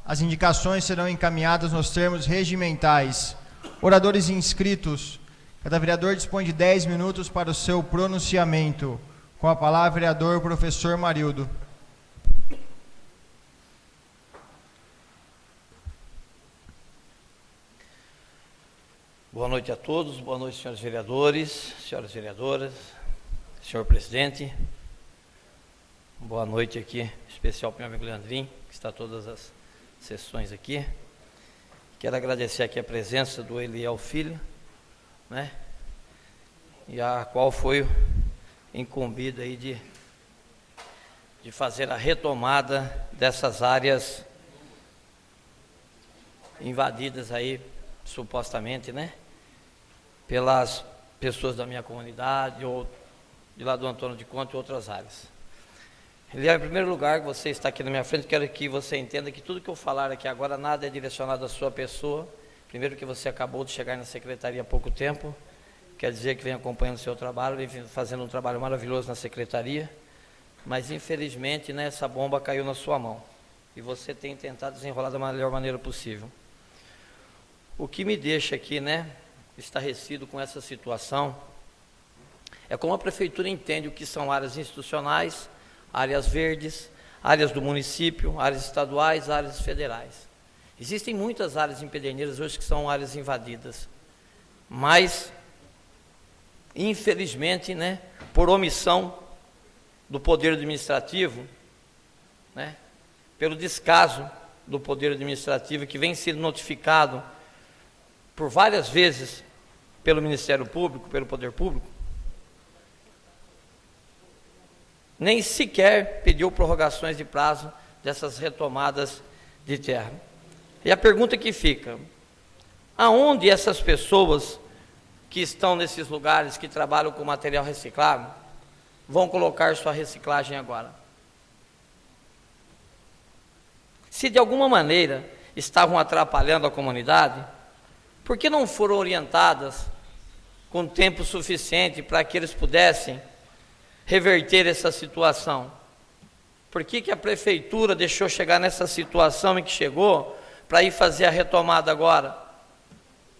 As indicações serão encaminhadas nos termos regimentais. Oradores inscritos. Cada vereador dispõe de 10 minutos para o seu pronunciamento. Com a palavra, vereador professor Marildo. Boa noite a todos, boa noite, senhores vereadores, senhoras vereadoras, senhor presidente. Boa noite aqui, especial para o meu amigo Leandrinho, que está todas as sessões aqui. Quero agradecer aqui a presença do Eliel Filho, né? E a qual foi incumbido aí de fazer a retomada dessas áreas invadidas aí, supostamente, né? Pelas pessoas da minha comunidade, ou de lá do Antônio de Conte e outras áreas. Eliel, em primeiro lugar, você está aqui na minha frente, quero que você entenda que tudo que eu falar aqui agora, nada é direcionado à sua pessoa. Primeiro que você acabou de chegar na secretaria há pouco tempo, quer dizer que vem acompanhando o seu trabalho, vem fazendo um trabalho maravilhoso na secretaria, mas infelizmente, né, essa bomba caiu na sua mão, e você tem tentado desenrolar da melhor maneira possível. O que me deixa aqui, né, estarrecido com essa situação, é como a prefeitura entende o que são áreas institucionais, áreas verdes, áreas do município, áreas estaduais, áreas federais. Existem muitas áreas em Pederneiras hoje que são áreas invadidas, mas, infelizmente, né, por omissão do Poder Administrativo, né, pelo descaso do Poder Administrativo, que vem sendo notificado por várias vezes pelo Ministério Público, pelo Poder Público, nem sequer pediu prorrogações de prazo dessas retomadas de terra. E a pergunta que fica: aonde essas pessoas que estão nesses lugares, que trabalham com material reciclável, vão colocar sua reciclagem agora? Se de alguma maneira estavam atrapalhando a comunidade, por que não foram orientadas com tempo suficiente para que eles pudessem reverter essa situação? Por que a prefeitura deixou chegar nessa situação em que chegou para ir fazer a retomada agora?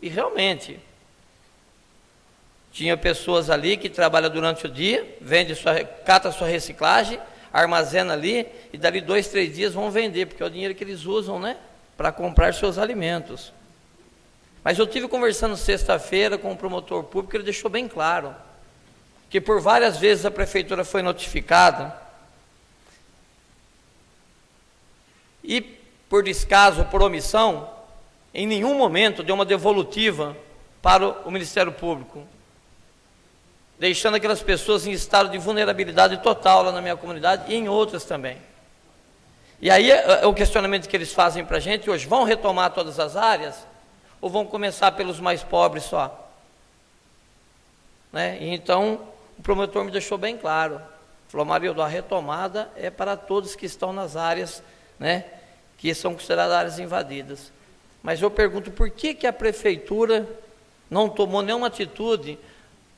E realmente, tinha pessoas ali que trabalham durante o dia, cata sua reciclagem, armazena ali, e dali 2, 3 dias vão vender, porque é o dinheiro que eles usam, né, para comprar seus alimentos. Mas eu tive conversando sexta-feira com o promotor público, ele deixou bem claro que por várias vezes a prefeitura foi notificada e por descaso, por omissão, em nenhum momento deu uma devolutiva para o Ministério Público, deixando aquelas pessoas em estado de vulnerabilidade total lá na minha comunidade e em outras também. E aí o questionamento que eles fazem para a gente hoje: vão retomar todas as áreas ou vão começar pelos mais pobres só? Né? E então o promotor me deixou bem claro. Falou, Marildo, a retomada é para todos que estão nas áreas, né, que são consideradas áreas invadidas. Mas eu pergunto, por que a prefeitura não tomou nenhuma atitude,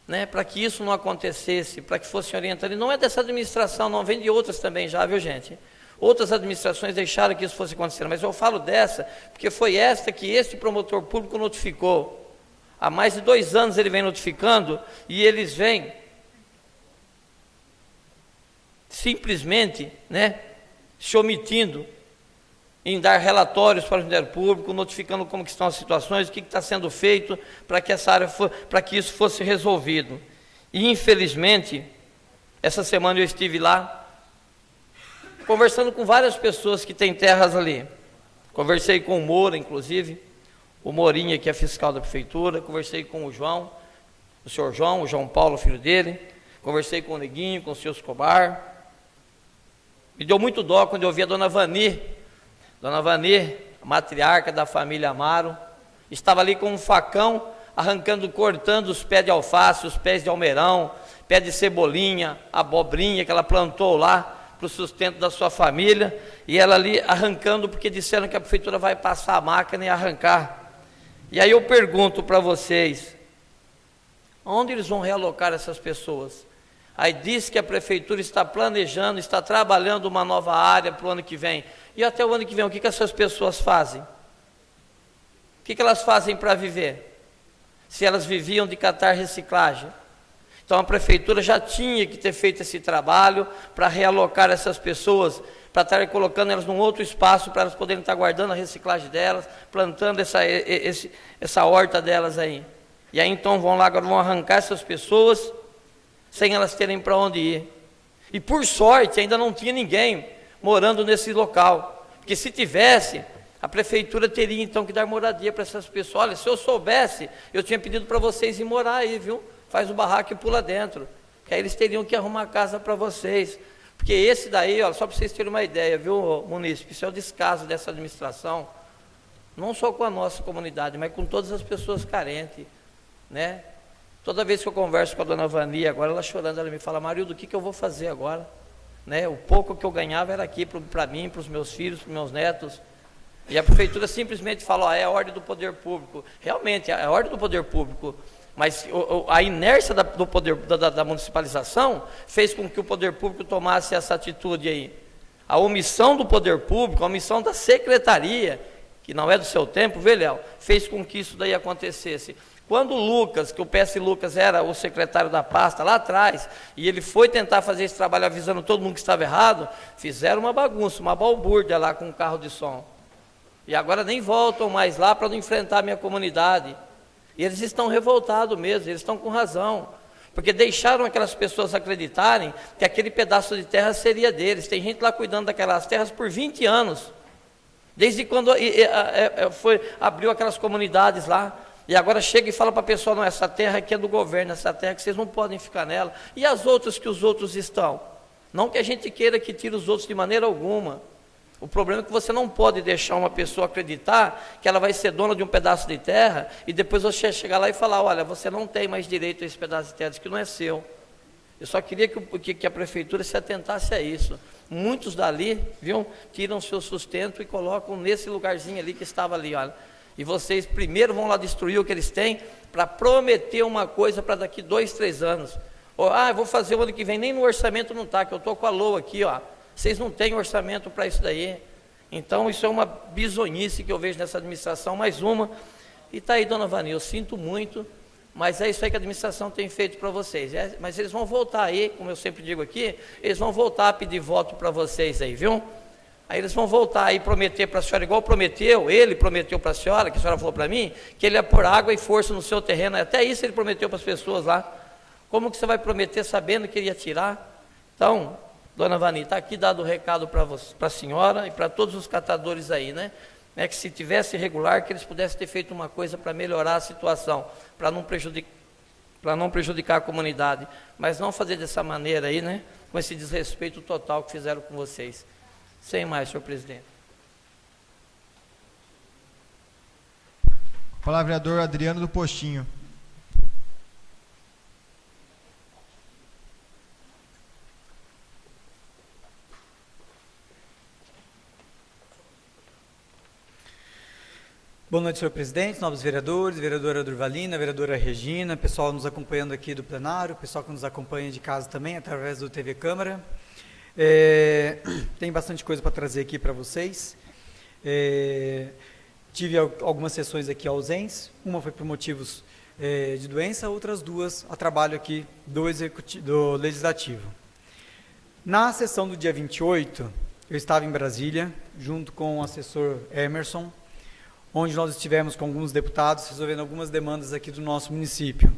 né, para que isso não acontecesse, para que fosse orientado? E não é dessa administração, não, vem de outras também já, viu, gente? Outras administrações deixaram que isso fosse acontecer, mas eu falo dessa, porque foi esta que esse promotor público notificou. Há mais de 2 anos ele vem notificando, e eles vêm simplesmente, né, se omitindo em dar relatórios para o Ministério Público, notificando como que estão as situações, o que está sendo feito para que essa área para que isso fosse resolvido. E infelizmente, essa semana eu estive lá, conversando com várias pessoas que têm terras ali. Conversei com o Moura, inclusive, o Mourinha, que é fiscal da prefeitura, conversei com o João, o senhor João, o João Paulo, filho dele, conversei com o Neguinho, com o senhor Escobar. Me deu muito dó quando eu vi a dona Vani, a matriarca da família Amaro, estava ali com um facão, arrancando, cortando os pés de alface, os pés de almeirão, pé de cebolinha, abobrinha que ela plantou lá para o sustento da sua família, e ela ali arrancando, porque disseram que a prefeitura vai passar a máquina e arrancar. E aí eu pergunto para vocês, onde eles vão realocar essas pessoas? Aí diz que a prefeitura está planejando, está trabalhando uma nova área para o ano que vem. E até o ano que vem, o que essas pessoas fazem? O que elas fazem para viver? Se elas viviam de catar reciclagem. Então a prefeitura já tinha que ter feito esse trabalho para realocar essas pessoas, para estar colocando elas num outro espaço, para elas poderem estar guardando a reciclagem delas, plantando essa horta delas aí. E aí então vão lá, agora vão arrancar essas pessoas, sem elas terem para onde ir. E por sorte ainda não tinha ninguém morando nesse local, porque se tivesse, a prefeitura teria então que dar moradia para essas pessoas. Olha, se eu soubesse, eu tinha pedido para vocês ir morar aí, viu? Faz o barraco e pula dentro, que aí eles teriam que arrumar casa para vocês, porque esse daí, ó, só para vocês terem uma ideia, viu, munícipe, isso é o descaso dessa administração, não só com a nossa comunidade, mas com todas as pessoas carentes, né? Toda vez que eu converso com a dona Vani, agora ela chorando, ela me fala, Marildo, o que eu vou fazer agora? Né? O pouco que eu ganhava era aqui para mim, para os meus filhos, para os meus netos. E a prefeitura simplesmente fala, ó, é a ordem do poder público. Realmente, é a ordem do poder público. Mas a inércia do poder, da municipalização fez com que o poder público tomasse essa atitude aí. A omissão do poder público, a omissão da secretaria, que não é do seu tempo, vê, Léo, fez com que isso daí acontecesse. Quando o Lucas, que o PS Lucas era o secretário da pasta lá atrás, e ele foi tentar fazer esse trabalho avisando todo mundo que estava errado, fizeram uma bagunça, uma balbúrdia lá com o carro de som. E agora nem voltam mais lá para não enfrentar a minha comunidade. E eles estão revoltados mesmo, eles estão com razão. Porque deixaram aquelas pessoas acreditarem que aquele pedaço de terra seria deles. Tem gente lá cuidando daquelas terras por 20 anos. Desde quando abriu aquelas comunidades lá. E agora chega e fala para a pessoa, não, essa terra aqui é do governo, essa terra que vocês não podem ficar nela. E as outras que os outros estão? Não que a gente queira que tire os outros de maneira alguma. O problema é que você não pode deixar uma pessoa acreditar que ela vai ser dona de um pedaço de terra e depois você chegar lá e falar, olha, você não tem mais direito a esse pedaço de terra, isso que não é seu. Eu só queria que a prefeitura se atentasse a isso. Muitos dali, viu, tiram seu sustento e colocam nesse lugarzinho ali que estava ali, olha. E vocês primeiro vão lá destruir o que eles têm para prometer uma coisa para daqui 2, 3 anos. Ou, eu vou fazer o ano que vem, nem no orçamento não está, que eu estou com a LOA aqui, ó. Vocês não têm orçamento para isso daí. Então isso é uma bizonhice que eu vejo nessa administração, mais uma. E está aí, dona Vani, eu sinto muito, mas é isso aí que a administração tem feito para vocês. Mas eles vão voltar aí, como eu sempre digo aqui, eles vão voltar a pedir voto para vocês aí, viu? Aí eles vão voltar aí prometer para a senhora, igual prometeu, ele prometeu para a senhora, que a senhora falou para mim, que ele ia pôr água e força no seu terreno, até isso ele prometeu para as pessoas lá. Como que você vai prometer sabendo que ele ia tirar? Então, dona Vani, está aqui dado o recado para a senhora e para todos os catadores aí, né? Que se tivesse regular, que eles pudessem ter feito uma coisa para melhorar a situação, para não prejudicar a comunidade, mas não fazer dessa maneira aí, né? Com esse desrespeito total que fizeram com vocês. Sem mais, senhor presidente. Palavra vereador Adriano do Postinho. Boa noite, senhor presidente, novos vereadores, vereadora Durvalina, vereadora Regina, pessoal nos acompanhando aqui do plenário, pessoal que nos acompanha de casa também, através do TV Câmara. Tem bastante coisa para trazer aqui para vocês. Tive algumas sessões aqui ausentes, uma foi por motivos de doença, outras duas a trabalho aqui do Legislativo. Na sessão do dia 28, eu estava em Brasília, junto com o assessor Emerson, onde nós estivemos com alguns deputados resolvendo algumas demandas aqui do nosso município.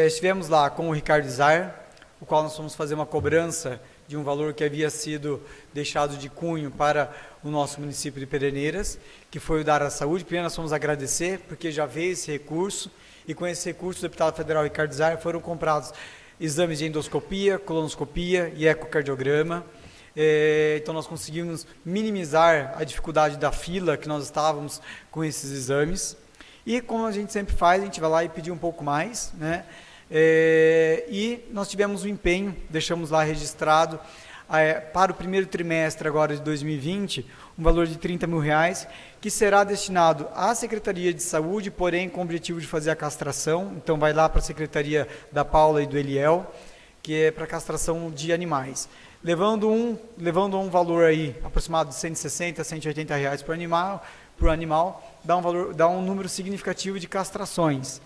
Estivemos lá com o Ricardo Izar, o qual nós fomos fazer uma cobrança de um valor que havia sido deixado de cunho para o nosso município de Pederneiras, que foi o da área da saúde. Primeiro nós fomos agradecer, porque já veio esse recurso, e com esse recurso o deputado federal Ricardo Izar foram comprados exames de endoscopia, colonoscopia e ecocardiograma. Então nós conseguimos minimizar a dificuldade da fila que nós estávamos com esses exames, e como a gente sempre faz, a gente vai lá e pedir um pouco mais, né? E nós tivemos um empenho, deixamos lá registrado para o primeiro trimestre agora de 2020, um valor de R$30 mil, que será destinado à Secretaria de Saúde, porém com o objetivo de fazer a castração. Então vai lá para a Secretaria da Paula e do Eliel, que é para castração de animais. Levando um valor aí aproximado de R$160 a R$180 por animal, dá um número significativo de castrações.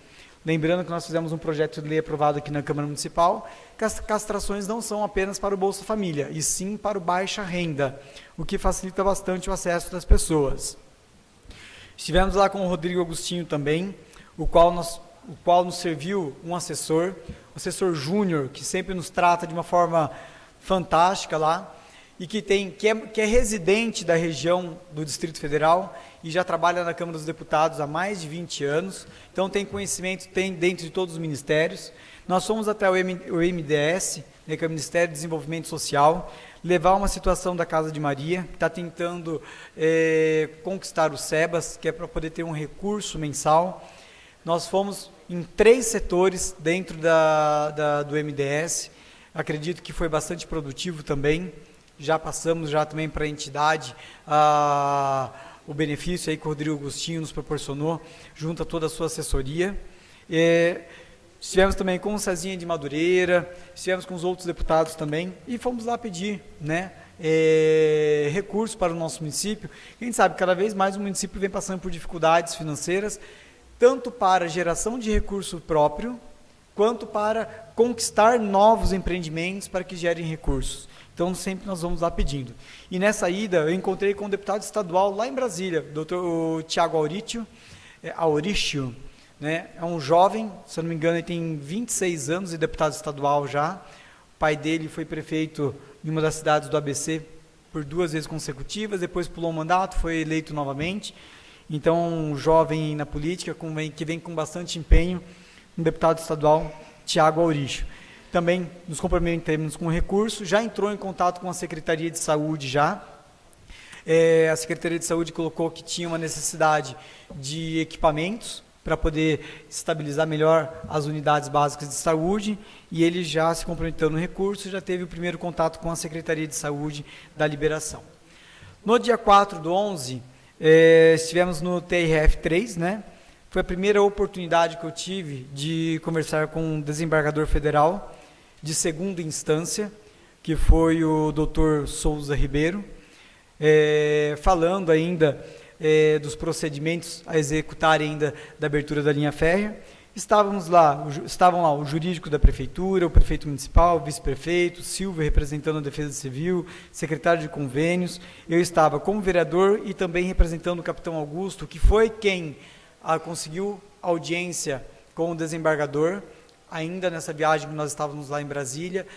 Lembrando que nós fizemos um projeto de lei aprovado aqui na Câmara Municipal, que as castrações não são apenas para o Bolsa Família, e sim para o baixa renda, o que facilita bastante o acesso das pessoas. Estivemos lá com o Rodrigo Agostinho também, o qual nos serviu um assessor, o assessor Júnior, que sempre nos trata de uma forma fantástica lá, e que é residente da região do Distrito Federal e já trabalha na Câmara dos Deputados há mais de 20 anos, então tem conhecimento, tem dentro de todos os ministérios. Nós fomos até o MDS, né, que é o Ministério do Desenvolvimento Social, levar uma situação da Casa de Maria, que está tentando conquistar o SEBAS, que é para poder ter um recurso mensal. Nós fomos em 3 setores dentro do MDS, acredito que foi bastante produtivo também. Já passamos também para a entidade o benefício aí que o Rodrigo Agostinho nos proporcionou, junto a toda a sua assessoria. Estivemos também com o Cezinha de Madureira, estivemos com os outros deputados também, e fomos lá pedir, né, recursos para o nosso município. A gente sabe que cada vez mais o município vem passando por dificuldades financeiras, tanto para geração de recurso próprio, quanto para conquistar novos empreendimentos para que gerem recursos. Então, sempre nós vamos lá pedindo. E nessa ida, eu encontrei com um deputado estadual lá em Brasília, o doutor Tiago Aurício, né? É um jovem, se eu não me engano, ele tem 26 anos e deputado estadual já. O pai dele foi prefeito em uma das cidades do ABC por 2 vezes consecutivas, depois pulou o mandato, foi eleito novamente. Então, um jovem na política que vem com bastante empenho, um deputado estadual, Tiago Aurício. Também nos comprometemos com o recurso, já entrou em contato com a Secretaria de Saúde já. A Secretaria de Saúde colocou que tinha uma necessidade de equipamentos para poder estabilizar melhor as unidades básicas de saúde, e ele já se comprometeu no recurso, já teve o primeiro contato com a Secretaria de Saúde da liberação. No dia 4/11, estivemos no TRF3, né? Foi a primeira oportunidade que eu tive de conversar com um desembargador federal de segunda instância, que foi o Dr. Souza Ribeiro, falando ainda dos procedimentos a executar ainda da abertura da linha férrea. Estavam lá o jurídico da prefeitura, o prefeito municipal, o vice-prefeito, Silvio representando a Defesa Civil, secretário de convênios. Eu estava como vereador e também representando o capitão Augusto, que foi quem conseguiu audiência com o desembargador, ainda nessa viagem que nós estávamos lá em Brasília.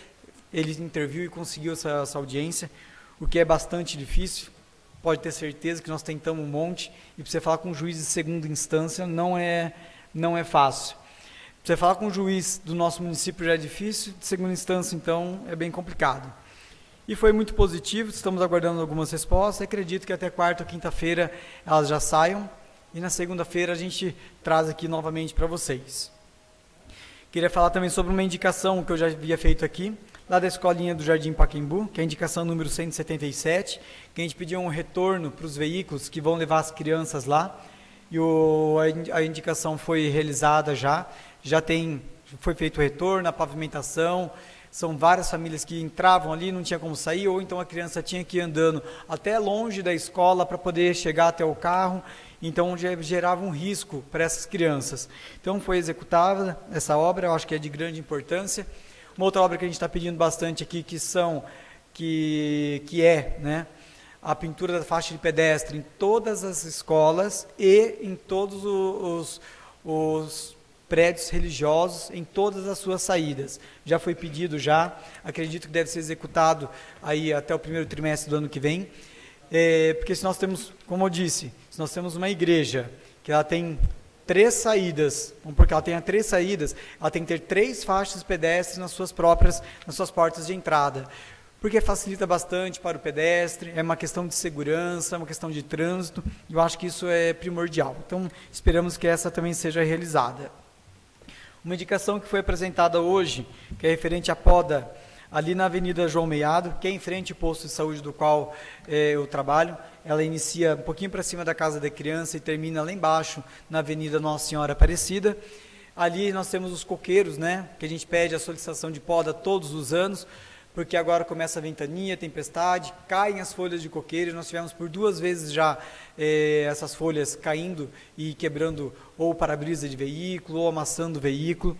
Ele interviu e conseguiu essa audiência, o que é bastante difícil. Pode ter certeza que nós tentamos um monte, e para você falar com um juiz de segunda instância não é fácil. Para você falar com um juiz do nosso município já é difícil, de segunda instância então é bem complicado. E foi muito positivo, estamos aguardando algumas respostas, acredito que até quarta ou quinta-feira elas já saiam, e na segunda-feira a gente traz aqui novamente para vocês. Queria falar também sobre uma indicação que eu já havia feito aqui, lá da escolinha do Jardim Pacaembu, que é a indicação número 177, que a gente pediu um retorno para os veículos que vão levar as crianças lá, e a indicação foi realizada foi feito o retorno, a pavimentação. São várias famílias que entravam ali, não tinha como sair, ou então a criança tinha que ir andando até longe da escola para poder chegar até o carro, então gerava um risco para essas crianças. Então foi executada essa obra, eu acho que é de grande importância. Uma outra obra que a gente está pedindo bastante aqui, que é, né, a pintura da faixa de pedestre em todas as escolas e em todos os prédios religiosos, em todas as suas saídas. Já foi pedido, acredito que deve ser executado aí até o primeiro trimestre do ano que vem, porque se nós temos, como eu disse, se nós temos uma igreja que ela tem 3 saídas, porque ela tenha 3 saídas, ela tem que ter 3 faixas pedestres nas suas portas de entrada, porque facilita bastante para o pedestre, é uma questão de segurança, é uma questão de trânsito, eu acho que isso é primordial. Então, esperamos que essa também seja realizada. Uma indicação que foi apresentada hoje, que é referente à poda ali na Avenida João Meiado, que é em frente ao posto de saúde do qual eu trabalho. Ela inicia um pouquinho para cima da Casa da Criança e termina lá embaixo, na Avenida Nossa Senhora Aparecida. Ali nós temos os coqueiros, né, que a gente pede a solicitação de poda todos os anos, porque agora começa a ventania, tempestade, caem as folhas de coqueiro, e nós tivemos por 2 vezes já essas folhas caindo e quebrando ou o para-brisa de veículo, ou amassando o veículo,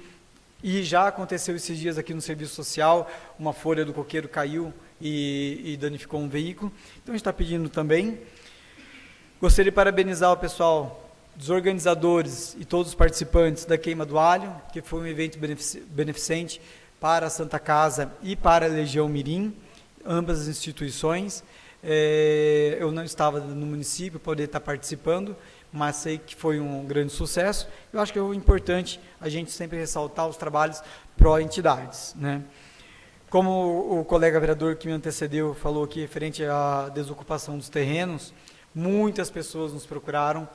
e já aconteceu esses dias aqui no serviço social, uma folha do coqueiro caiu e danificou um veículo. Então a gente está pedindo também. Gostaria de parabenizar o pessoal dos organizadores e todos os participantes da Queima do Alho, que foi um evento beneficente para a Santa Casa e para a Legião Mirim, ambas as instituições. Eu não estava no município para poder estar participando, mas sei que foi um grande sucesso. Eu acho que é importante a gente sempre ressaltar os trabalhos pró-entidades, né? Como o colega vereador que me antecedeu falou aqui, referente à desocupação dos terrenos, muitas pessoas nos procuraram.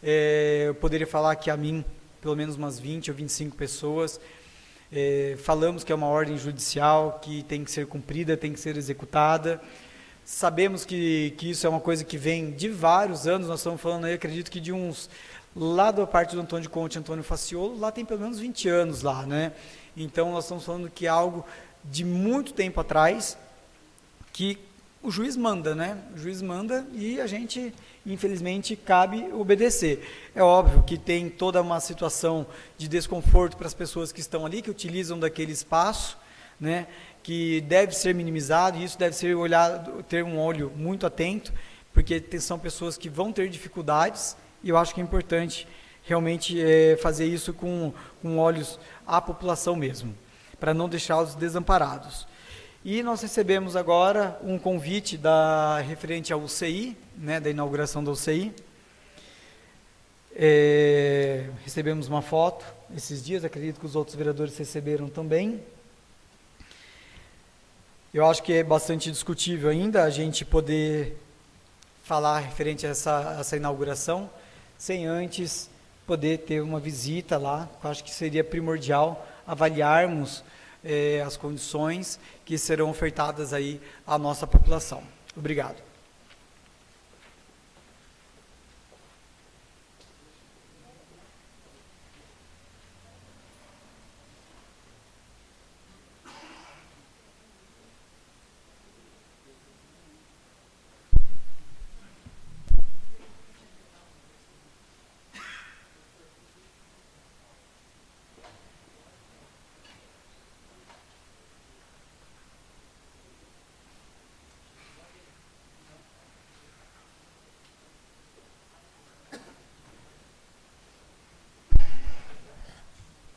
Eu poderia falar que a mim, pelo menos umas 20 ou 25 pessoas. Falamos que é uma ordem judicial que tem que ser cumprida, tem que ser executada. Sabemos que isso é uma coisa que vem de vários anos. Nós estamos falando aí, acredito que de uns, lá da parte do Antônio Conte, Antônio Faciolo, lá tem pelo menos 20 anos lá, né? Então nós estamos falando que é algo de muito tempo atrás, que o juiz manda, né? O juiz manda e a gente, infelizmente, cabe obedecer. É óbvio que tem toda uma situação de desconforto para as pessoas que estão ali, que utilizam daquele espaço, né? Que deve ser minimizado, e isso deve ser olhado, ter um olho muito atento, porque são pessoas que vão ter dificuldades, e eu acho que é importante realmente fazer isso com olhos à população mesmo, para não deixá-los desamparados. E nós recebemos agora um convite referente à UCI, né, da inauguração da UCI. Recebemos uma foto esses dias, acredito que os outros vereadores receberam também. Eu acho que é bastante discutível ainda a gente poder falar referente a essa inauguração, sem antes poder ter uma visita lá. Eu acho que seria primordial avaliarmos as condições que serão ofertadas aí à nossa população. Obrigado.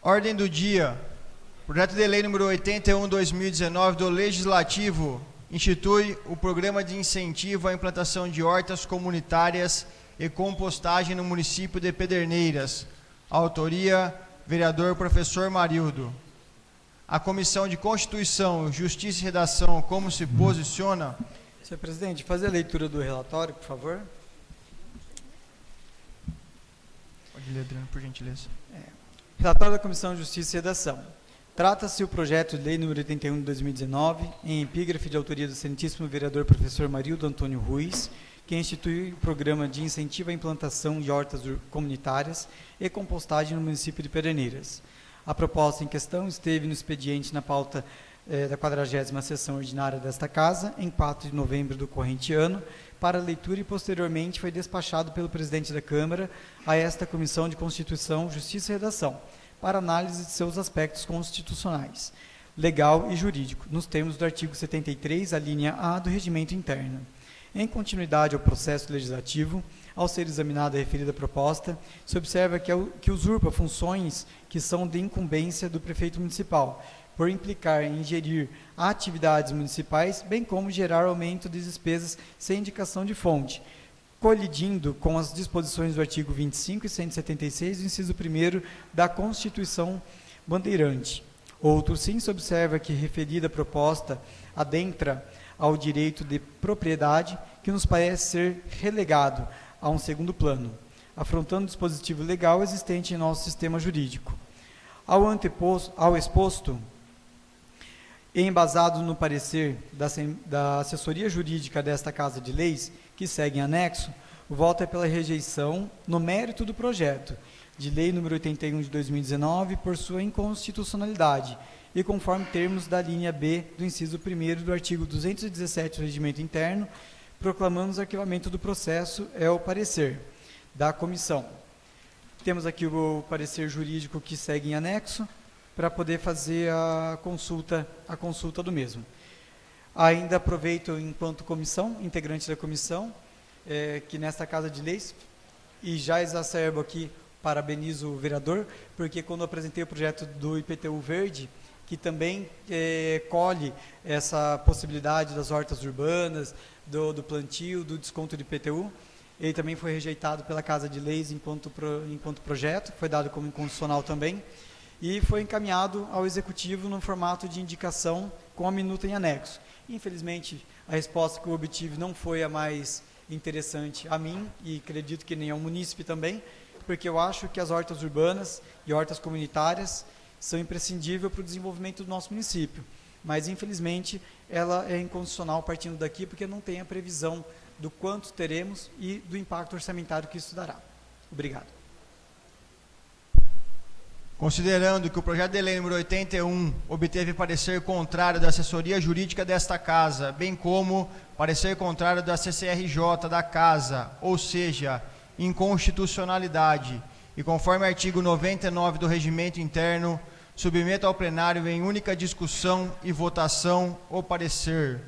Ordem do dia. Projeto de lei número 81/2019 do Legislativo institui o programa de incentivo à implantação de hortas comunitárias e compostagem no município de Pederneiras. Autoria, vereador professor Marildo. A Comissão de Constituição, Justiça e Redação, como se posiciona? Senhor presidente, fazer a leitura do relatório, por favor. Pode ler, Adriano, por gentileza. Relatório da Comissão de Justiça e Redação. Trata-se o projeto de lei número 81 de 2019, em epígrafe de autoria do excelentíssimo vereador professor Marildo Antônio Ruiz, que institui o programa de incentivo à implantação de hortas comunitárias e compostagem no município de Pederneiras. A proposta em questão esteve no expediente na pauta da 40ª sessão ordinária desta Casa, em 4 de novembro do corrente ano, para leitura e posteriormente foi despachado pelo presidente da Câmara a esta Comissão de Constituição, Justiça e Redação, para análise de seus aspectos constitucionais, legal e jurídico, nos termos do artigo 73, a linha A do Regimento Interno. Em continuidade ao processo legislativo, ao ser examinada a referida proposta, se observa que usurpa funções que são de incumbência do prefeito municipal, por implicar em gerir atividades municipais, bem como gerar aumento de despesas sem indicação de fonte, colidindo com as disposições do artigo 25 e 176 do inciso 1º da Constituição Bandeirante. Outro sim, se observa que referida proposta adentra ao direito de propriedade, que nos parece ser relegado a um segundo plano, afrontando o dispositivo legal existente em nosso sistema jurídico. Ao exposto, e embasado no parecer da assessoria jurídica desta Casa de Leis, que segue em anexo, o voto é pela rejeição, no mérito do projeto de lei número 81 de 2019, por sua inconstitucionalidade, e conforme termos da linha B do inciso 1º do artigo 217 do Regimento Interno, proclamamos o arquivamento do processo, é o parecer da comissão. Temos aqui o parecer jurídico que segue em anexo, para poder fazer a consulta do mesmo. Ainda aproveito, enquanto comissão, integrante da comissão, que nesta Casa de Leis, e já exacerbo aqui, parabenizo o vereador, porque quando eu apresentei o projeto do IPTU Verde, que também colhe essa possibilidade das hortas urbanas, do plantio, do desconto de IPTU, ele também foi rejeitado pela Casa de Leis enquanto projeto, foi dado como inconstitucional também, e foi encaminhado ao Executivo no formato de indicação com a minuta em anexo. Infelizmente, a resposta que eu obtive não foi a mais interessante a mim, e acredito que nem ao munícipe também, porque eu acho que as hortas urbanas e hortas comunitárias são imprescindíveis para o desenvolvimento do nosso município. Mas, infelizmente, ela é inconstitucional partindo daqui, porque não tem a previsão do quanto teremos e do impacto orçamentário que isso dará. Obrigado. Considerando que o projeto de lei número 81 obteve parecer contrário da assessoria jurídica desta Casa, bem como parecer contrário da CCRJ da Casa, ou seja, inconstitucionalidade, e conforme artigo 99 do Regimento Interno, submeto ao plenário em única discussão e votação o parecer.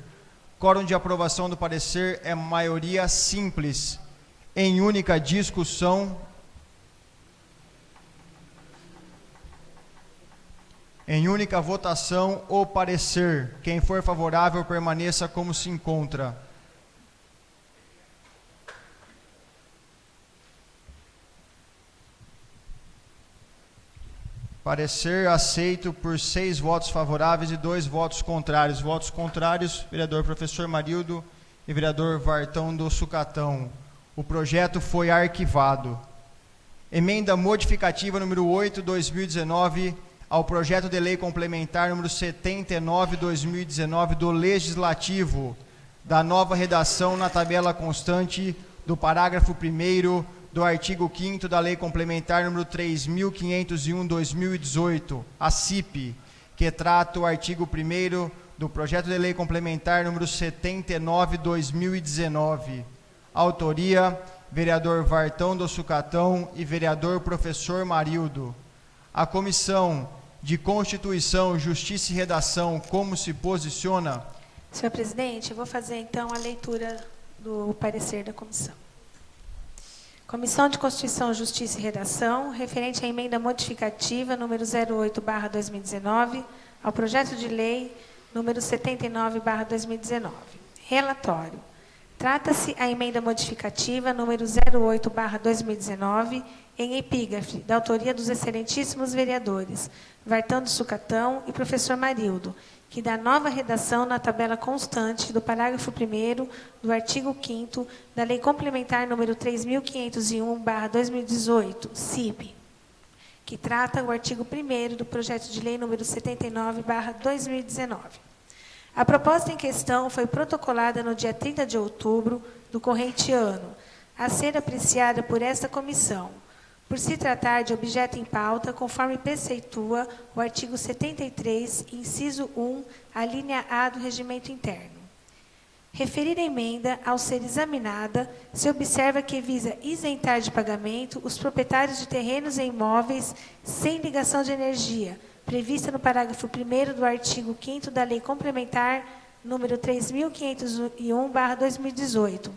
Quórum de aprovação do parecer é maioria simples. Em única discussão, em única votação, o parecer. Quem for favorável, permaneça como se encontra. Parecer aceito por 6 votos favoráveis e 2 votos contrários. Votos contrários, vereador professor Marildo e vereador Vartão do Sucatão. O projeto foi arquivado. Emenda modificativa número 8/2019 ao projeto de lei complementar número 79/2019 do Legislativo, da nova redação na tabela constante do parágrafo 1º do artigo 5º da Lei Complementar número 3.501/2018, a CIP, que trata o artigo 1º do projeto de lei complementar número 79/2019. Autoria, vereador Vartão do Sucatão e vereador professor Marildo. A Comissão de Constituição, Justiça e Redação, como se posiciona? Senhor presidente, eu vou fazer então a leitura do parecer da comissão. Comissão de Constituição, Justiça e Redação, referente à emenda modificativa número 08/2019, ao projeto de lei número 79/2019. Relatório. Trata-se a emenda modificativa número 08/2019, em epígrafe, da autoria dos excelentíssimos vereadores Vartão do Sucatão e professor Marildo, que dá nova redação na tabela constante do parágrafo 1º do artigo 5º da Lei Complementar número 3.501/2018, CIP, que trata o artigo 1º do projeto de lei número 79/2019. A proposta em questão foi protocolada no dia 30 de outubro do corrente ano, a ser apreciada por esta comissão, por se tratar de objeto em pauta, conforme preceitua o artigo 73, inciso 1, a linha A do Regimento Interno. Referida emenda, ao ser examinada, se observa que visa isentar de pagamento os proprietários de terrenos e imóveis sem ligação de energia, prevista no parágrafo 1º do artigo 5º da Lei Complementar número 3.501/2018,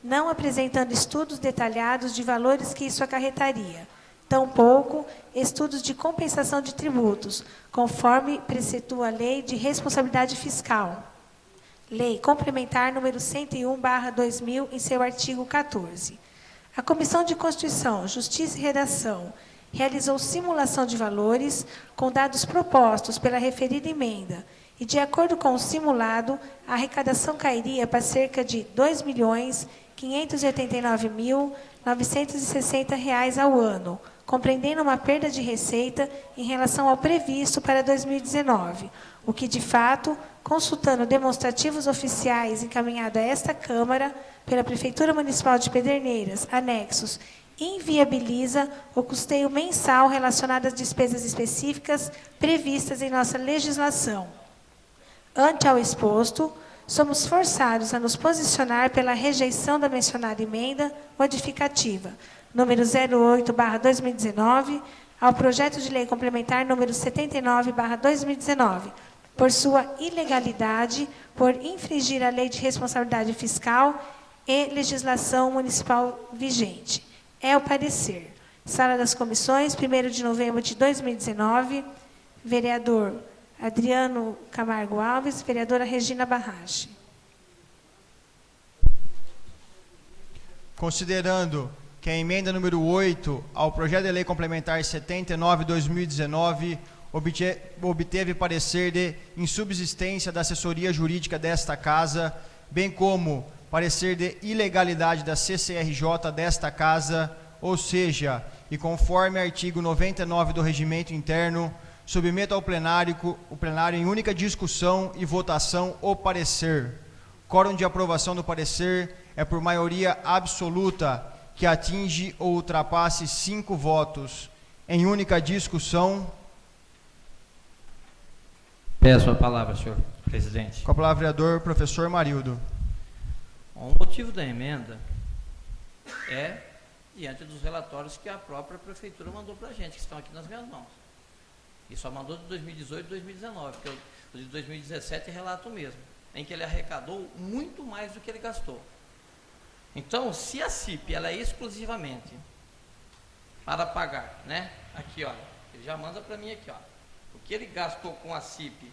não apresentando estudos detalhados de valores que isso acarretaria, tampouco estudos de compensação de tributos, conforme preceitua a Lei de Responsabilidade Fiscal, Lei Complementar número 101/2000, em seu artigo 14. A Comissão de Constituição, Justiça e Redação realizou simulação de valores com dados propostos pela referida emenda e, de acordo com o simulado, a arrecadação cairia para cerca de R$ 2.589.960 ao ano, compreendendo uma perda de receita em relação ao previsto para 2019, o que, de fato, consultando demonstrativos oficiais encaminhados a esta Câmara pela Prefeitura Municipal de Pederneiras, anexos, inviabiliza o custeio mensal relacionado às despesas específicas previstas em nossa legislação. Ante ao exposto, somos forçados a nos posicionar pela rejeição da mencionada emenda modificativa, número 08/2019, ao projeto de lei complementar número 79/2019, por sua ilegalidade, por infringir a Lei de Responsabilidade Fiscal e legislação municipal vigente. É o parecer. Sala das Comissões, 1º de novembro de 2019, vereador Adriano Camargo Alves, vereadora Regina Barrache. Considerando que a emenda número 8 ao projeto de lei complementar 79/2019 obteve parecer de insubsistência da assessoria jurídica desta Casa, bem como parecer de ilegalidade da CCRJ desta Casa, ou seja, e conforme artigo 99 do Regimento Interno, submeto ao plenário em única discussão e votação o parecer. Quórum de aprovação do parecer é por maioria absoluta, que atinge ou ultrapasse 5 votos. Em única discussão. Peço a palavra, senhor presidente. Com a palavra, vereador professor Marildo. O motivo da emenda é diante dos relatórios que a própria prefeitura mandou para a gente, que estão aqui nas minhas mãos. E só mandou de 2018 e 2019, porque o de 2017 é relato mesmo, em que ele arrecadou muito mais do que ele gastou. Então, se a CIP ela é exclusivamente para pagar, né? Aqui, olha, ele já manda para mim aqui, ó. O que ele gastou com a CIP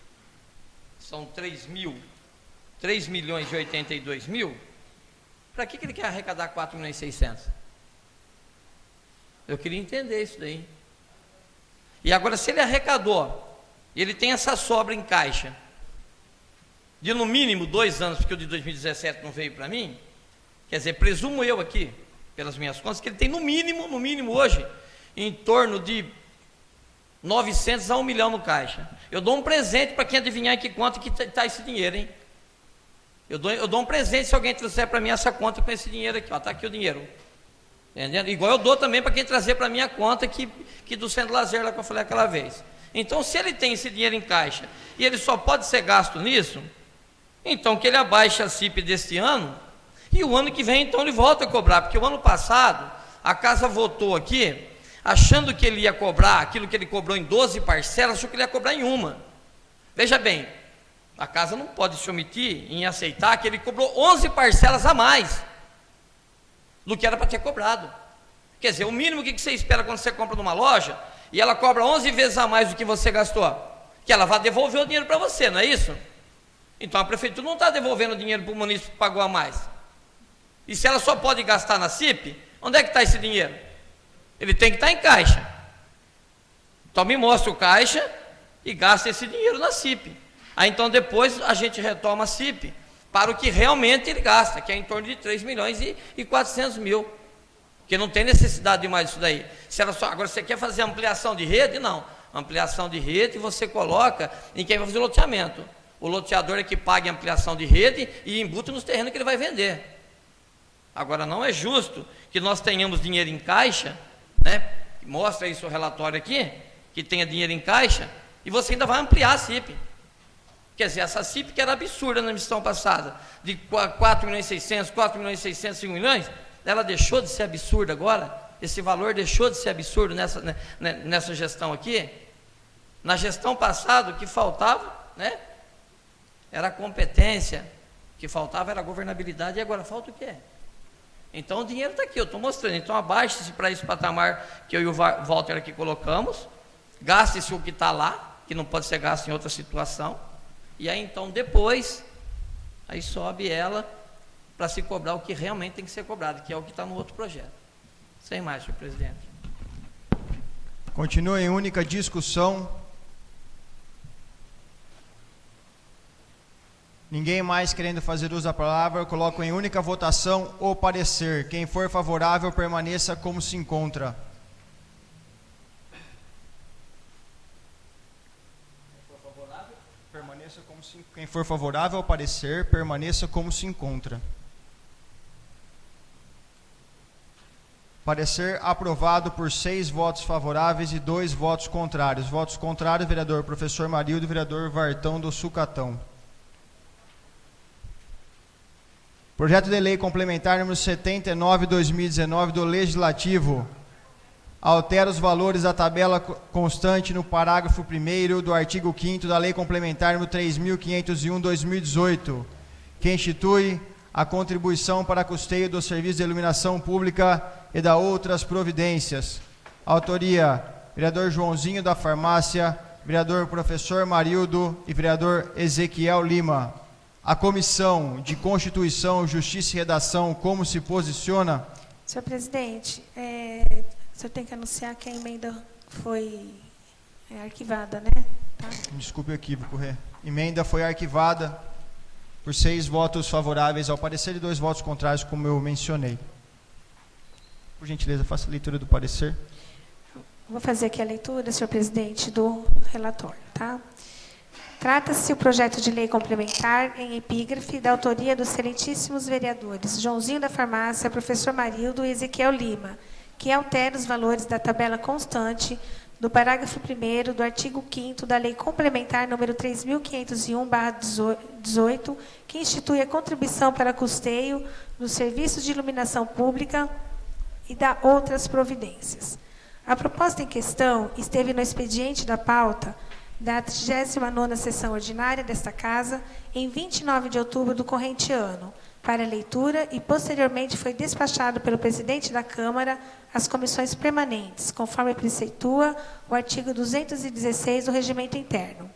são 3.082.000. Para que ele quer arrecadar 4.600.000? Eu queria entender isso daí. E agora, se ele arrecadou, e ele tem essa sobra em caixa, de no mínimo 2 anos, porque o de 2017 não veio para mim, quer dizer, presumo eu aqui, pelas minhas contas, que ele tem no mínimo hoje, em torno de 900 a 1 milhão no caixa. Eu dou um presente para quem adivinhar em que conta que está esse dinheiro, hein? Eu dou um presente se alguém trouxer para mim essa conta com esse dinheiro aqui, ó, está aqui o dinheiro. Entendendo? Igual eu dou também para quem trazer para mim a conta que do Centro Lazer, lá que eu falei aquela vez. Então, se ele tem esse dinheiro em caixa e ele só pode ser gasto nisso, então que ele abaixe a CIP deste ano e o ano que vem, então, ele volta a cobrar, porque o ano passado a Casa votou aqui, achando que ele ia cobrar aquilo que ele cobrou em 12 parcelas, achou que ele ia cobrar em uma. Veja bem, a Casa não pode se omitir em aceitar que ele cobrou 11 parcelas a mais do que era para ter cobrado. Quer dizer, o mínimo que você espera quando você compra numa loja e ela cobra 11 vezes a mais do que você gastou, que ela vai devolver o dinheiro para você, não é isso? Então a prefeitura não está devolvendo o dinheiro para o município que pagou a mais. E se ela só pode gastar na CIP, onde é que está esse dinheiro? Ele tem que estar em caixa. Então me mostra o caixa e gasta esse dinheiro na CIP. Aí então depois a gente retoma a CIP para o que realmente ele gasta, que é em torno de 3.400.000. porque não tem necessidade de mais isso daí. Se ela só, agora você quer fazer ampliação de rede? Não. Ampliação de rede você coloca em quem vai fazer o loteamento. O loteador é que paga a ampliação de rede e embuta nos terrenos que ele vai vender. Agora, não é justo que nós tenhamos dinheiro em caixa, né? Mostra isso o relatório aqui, que tenha dinheiro em caixa, e você ainda vai ampliar a CIP. Quer dizer, essa CIP que era absurda na missão passada, de 4.600.000, 4.600.000, 5 milhões, ela deixou de ser absurda agora, esse valor deixou de ser absurdo nessa gestão aqui. Na gestão passada, o que faltava, né, era a competência, o que faltava era a governabilidade, e agora falta o quê? Então o dinheiro está aqui, eu estou mostrando. Então abaixe-se para esse patamar que eu e o Walter aqui colocamos, gaste-se o que está lá, que não pode ser gasto em outra situação, e aí então depois, aí sobe ela para se cobrar o que realmente tem que ser cobrado, que é o que está no outro projeto. Sem mais, senhor presidente. Continua em única discussão. Ninguém mais querendo fazer uso da palavra, eu coloco em única votação o parecer. Quem for favorável, permaneça como se encontra. Quem for favorável ao parecer, permaneça como se encontra. Parecer aprovado por 6 votos favoráveis e 2 votos contrários. Votos contrários, vereador professor Marildo e vereador Vartão do Sucatão. Projeto de lei complementar número 79/2019 do Legislativo altera os valores da tabela constante no parágrafo 1º do artigo 5º da Lei Complementar número 3.501/2018, que institui a contribuição para custeio do serviço de iluminação pública e da outras providências. Autoria: vereador Joãozinho da Farmácia, vereador professor Marildo e vereador Ezequiel Lima. A Comissão de Constituição, Justiça e Redação, como se posiciona? Senhor presidente, o senhor tem que anunciar que a emenda foi arquivada, né? Tá? Desculpe o equívoco, emenda foi arquivada por 6 votos favoráveis ao parecer e 2 votos contrários, como eu mencionei. Por gentileza, faça a leitura do parecer. Vou fazer aqui a leitura, senhor presidente, do relatório, tá? Trata-se o projeto de lei complementar em epígrafe da autoria dos excelentíssimos vereadores Joãozinho da Farmácia, professor Marildo e Ezequiel Lima, que altera os valores da tabela constante do parágrafo 1º do artigo 5º da Lei Complementar número 3.501/18, que institui a contribuição para custeio dos serviços de iluminação pública e da outras providências. A proposta em questão esteve no expediente da pauta da 39ª sessão ordinária desta Casa, em 29 de outubro do corrente ano, para leitura e posteriormente foi despachado pelo presidente da Câmara às comissões permanentes, conforme preceitua o artigo 216 do Regimento Interno.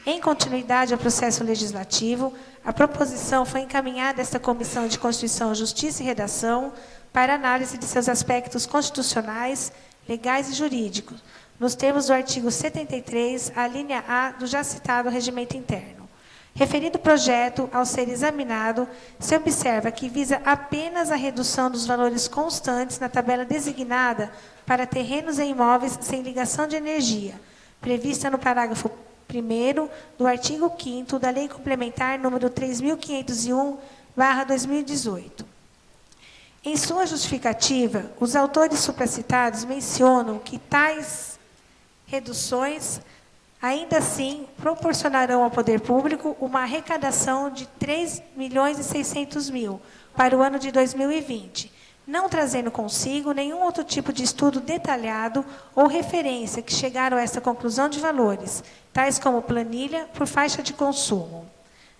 Em continuidade ao processo legislativo, a proposição foi encaminhada a esta Comissão de Constituição, Justiça e Redação para análise de seus aspectos constitucionais, legais e jurídicos, nos termos do artigo 73, a linha A do já citado Regimento Interno. Referido projeto, ao ser examinado, se observa que visa apenas a redução dos valores constantes na tabela designada para terrenos e imóveis sem ligação de energia, prevista no parágrafo 1º do artigo 5º da Lei Complementar número 3.501/2018. Em sua justificativa, os autores supracitados mencionam que tais reduções, ainda assim, proporcionarão ao poder público uma arrecadação de 3.600.000 para o ano de 2020, não trazendo consigo nenhum outro tipo de estudo detalhado ou referência que chegaram a esta conclusão de valores, tais como planilha por faixa de consumo.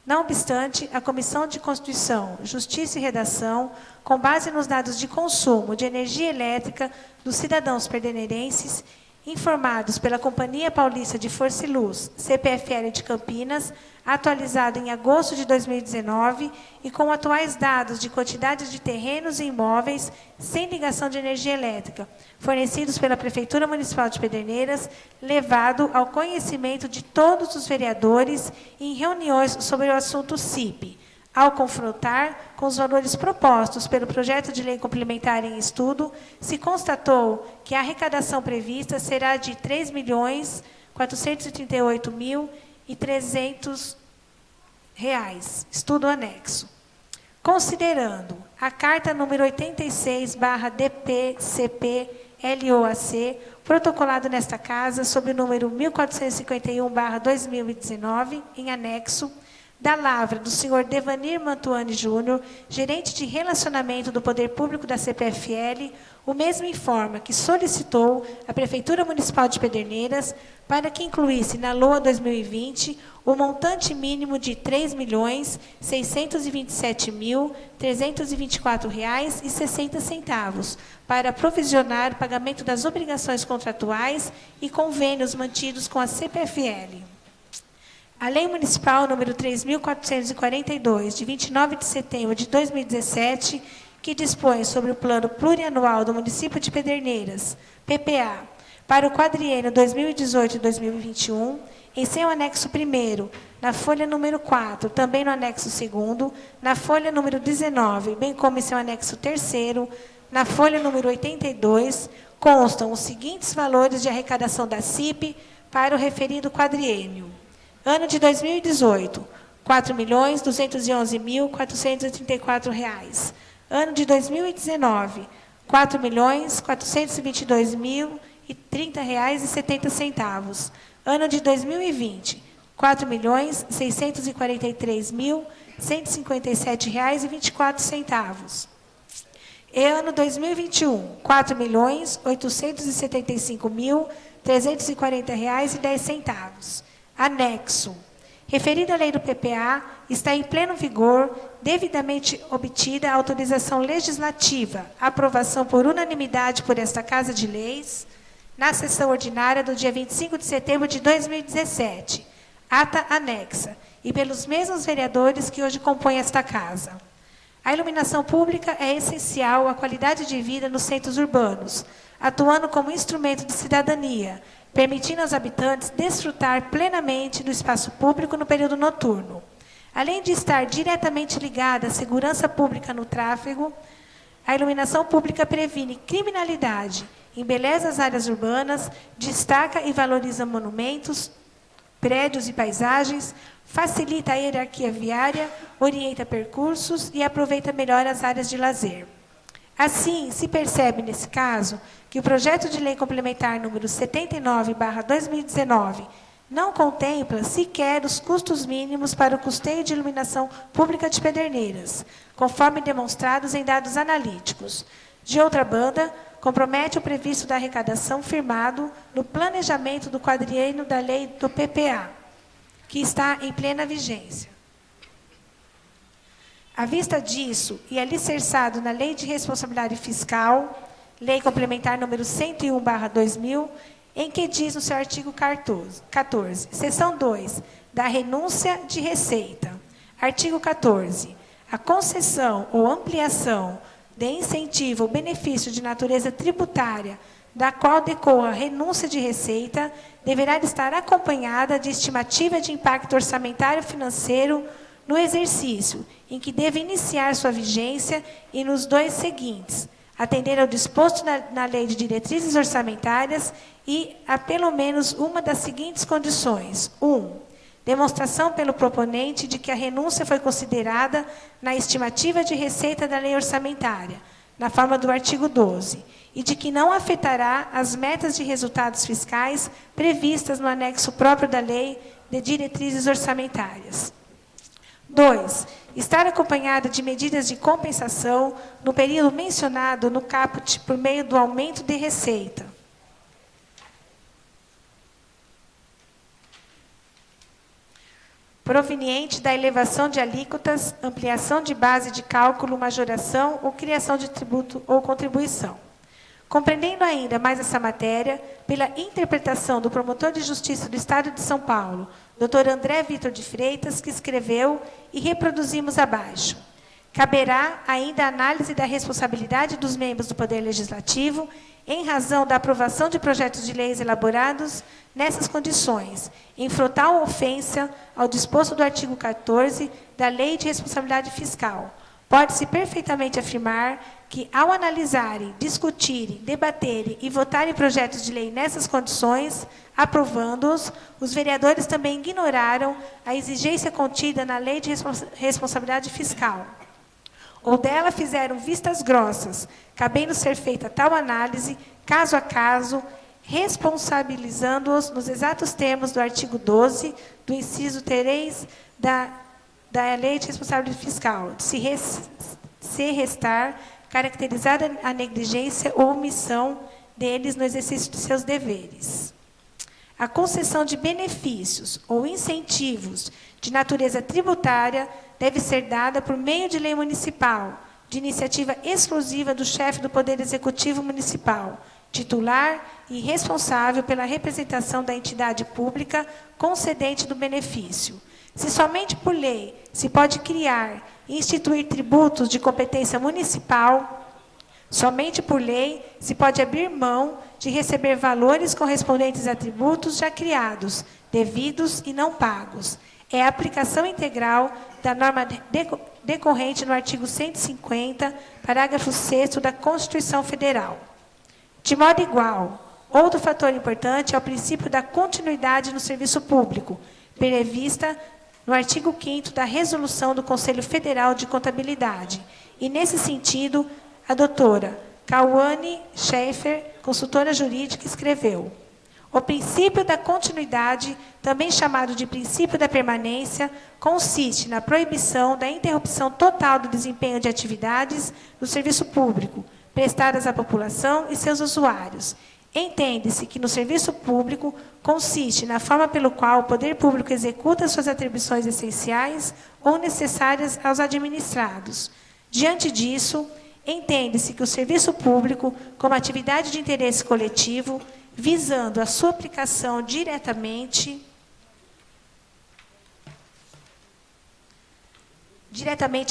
Não obstante, a Comissão de Constituição, Justiça e Redação, com base nos dados de consumo de energia elétrica dos cidadãos perderneirenses, informados pela Companhia Paulista de Força e Luz, CPFL de Campinas, atualizado em agosto de 2019 e com atuais dados de quantidades de terrenos e imóveis sem ligação de energia elétrica, fornecidos pela Prefeitura Municipal de Pederneiras, levado ao conhecimento de todos os vereadores em reuniões sobre o assunto CIP, Ao confrontar com os valores propostos pelo projeto de lei complementar em estudo, se constatou que a arrecadação prevista será de R$ 3.438.300. Estudo anexo. Considerando a carta número 86/DPCP-LOAC, protocolado nesta casa, sob o número 1451/2019, em anexo, da lavra do senhor Devanir Mantuani Júnior, gerente de relacionamento do Poder Público da CPFL, o mesmo informa que solicitou à Prefeitura Municipal de Pederneiras para que incluísse na LOA 2020 o montante mínimo de R$ 3.627.324,60 para provisionar o pagamento das obrigações contratuais e convênios mantidos com a CPFL. A Lei Municipal número 3.442, de 29 de setembro de 2017, que dispõe sobre o Plano Plurianual do Município de Pederneiras, PPA, para o quadriênio 2018 e 2021, em seu anexo 1º, na folha número 4, também no anexo 2º, na folha número 19, bem como em seu anexo 3º, na folha número 82, constam os seguintes valores de arrecadação da CIP para o referido quadriênio. Ano de 2018, R$ 4.211.434. Ano de 2019, R$ 4.422.030,70. Ano de 2020, R$ 4.643.157,24. E ano 2021, R$ 4.875.340,10. Anexo. Referida à lei do PPA, está em pleno vigor, devidamente obtida a autorização legislativa, aprovação por unanimidade por esta Casa de Leis, na sessão ordinária do dia 25 de setembro de 2017, ata anexa, e pelos mesmos vereadores que hoje compõem esta Casa. A iluminação pública é essencial à qualidade de vida nos centros urbanos, atuando como instrumento de cidadania, permitindo aos habitantes desfrutar plenamente do espaço público no período noturno. Além de estar diretamente ligada à segurança pública no tráfego, a iluminação pública previne criminalidade, embeleza as áreas urbanas, destaca e valoriza monumentos, prédios e paisagens, facilita a hierarquia viária, orienta percursos e aproveita melhor as áreas de lazer. Assim, se percebe, nesse caso, que o projeto de lei complementar número 79/2019 não contempla sequer os custos mínimos para o custeio de iluminação pública de Pederneiras, conforme demonstrados em dados analíticos. De outra banda, compromete o previsto da arrecadação firmado no planejamento do quadriênio da lei do PPA, que está em plena vigência. À vista disso, e alicerçado na Lei de Responsabilidade Fiscal, Lei Complementar número 101/2000, em que diz no seu artigo 14, seção 2, da renúncia de receita. Artigo 14. A concessão ou ampliação de incentivo ou benefício de natureza tributária, da qual decorra renúncia de receita, deverá estar acompanhada de estimativa de impacto orçamentário financeiro no exercício em que deve iniciar sua vigência e nos dois seguintes: atender ao disposto na Lei de Diretrizes Orçamentárias e a pelo menos uma das seguintes condições. 1. Demonstração pelo proponente de que a renúncia foi considerada na estimativa de receita da lei orçamentária, na forma do artigo 12, e de que não afetará as metas de resultados fiscais previstas no anexo próprio da Lei de Diretrizes Orçamentárias. 2. Estar acompanhada de medidas de compensação no período mencionado no caput por meio do aumento de receita. Proveniente da elevação de alíquotas, ampliação de base de cálculo, majoração ou criação de tributo ou contribuição. Compreendendo ainda mais essa matéria, pela interpretação do promotor de justiça do Estado de São Paulo, Dr. André Vitor de Freitas, que escreveu e reproduzimos abaixo. Caberá ainda a análise da responsabilidade dos membros do Poder Legislativo em razão da aprovação de projetos de leis elaborados nessas condições, em frontal ofensa ao disposto do artigo 14 da Lei de Responsabilidade Fiscal. Pode-se perfeitamente afirmar que, ao analisarem, discutirem, debaterem e votarem projetos de lei nessas condições, aprovando-os, os vereadores também ignoraram a exigência contida na Lei de Responsabilidade Fiscal, ou dela fizeram vistas grossas, cabendo ser feita tal análise, caso a caso, responsabilizando-os nos exatos termos do artigo 12 do inciso 3 da Lei de Responsabilidade Fiscal, de se restar caracterizada a negligência ou omissão deles no exercício de seus deveres. A concessão de benefícios ou incentivos de natureza tributária deve ser dada por meio de lei municipal, de iniciativa exclusiva do chefe do Poder Executivo Municipal, titular e responsável pela representação da entidade pública concedente do benefício. Se somente por lei se pode criar e instituir tributos de competência municipal, somente por lei se pode abrir mão de receber valores correspondentes a tributos já criados, devidos e não pagos. É a aplicação integral da norma decorrente no artigo 150, parágrafo 6º da Constituição Federal. De modo igual, outro fator importante é o princípio da continuidade no serviço público, prevista no artigo 5º da Resolução do Conselho Federal de Contabilidade. E, nesse sentido, a doutora Cauane Schaeffer, consultora jurídica, escreveu: o princípio da continuidade, também chamado de princípio da permanência, consiste na proibição da interrupção total do desempenho de atividades do serviço público, prestadas à população e seus usuários. Entende-se que no serviço público consiste na forma pelo qual o poder público executa suas atribuições essenciais ou necessárias aos administrados. Diante disso, entende-se que o serviço público, como atividade de interesse coletivo, visando a sua aplicação diretamente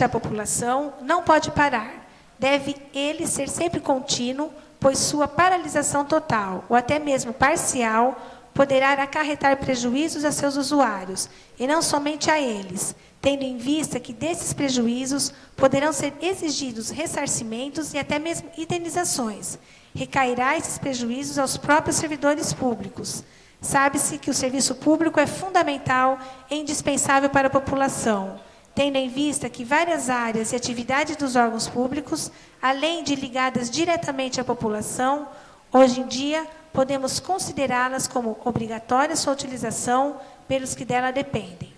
à população, não pode parar. Deve ele ser sempre contínuo, pois sua paralisação total, ou até mesmo parcial, poderá acarretar prejuízos a seus usuários, e não somente a eles, tendo em vista que desses prejuízos poderão ser exigidos ressarcimentos e até mesmo indenizações. Recairá esses prejuízos aos próprios servidores públicos. Sabe-se que o serviço público é fundamental e indispensável para a população, tendo em vista que várias áreas e atividades dos órgãos públicos, além de ligadas diretamente à população, hoje em dia podemos considerá-las como obrigatória sua utilização pelos que dela dependem.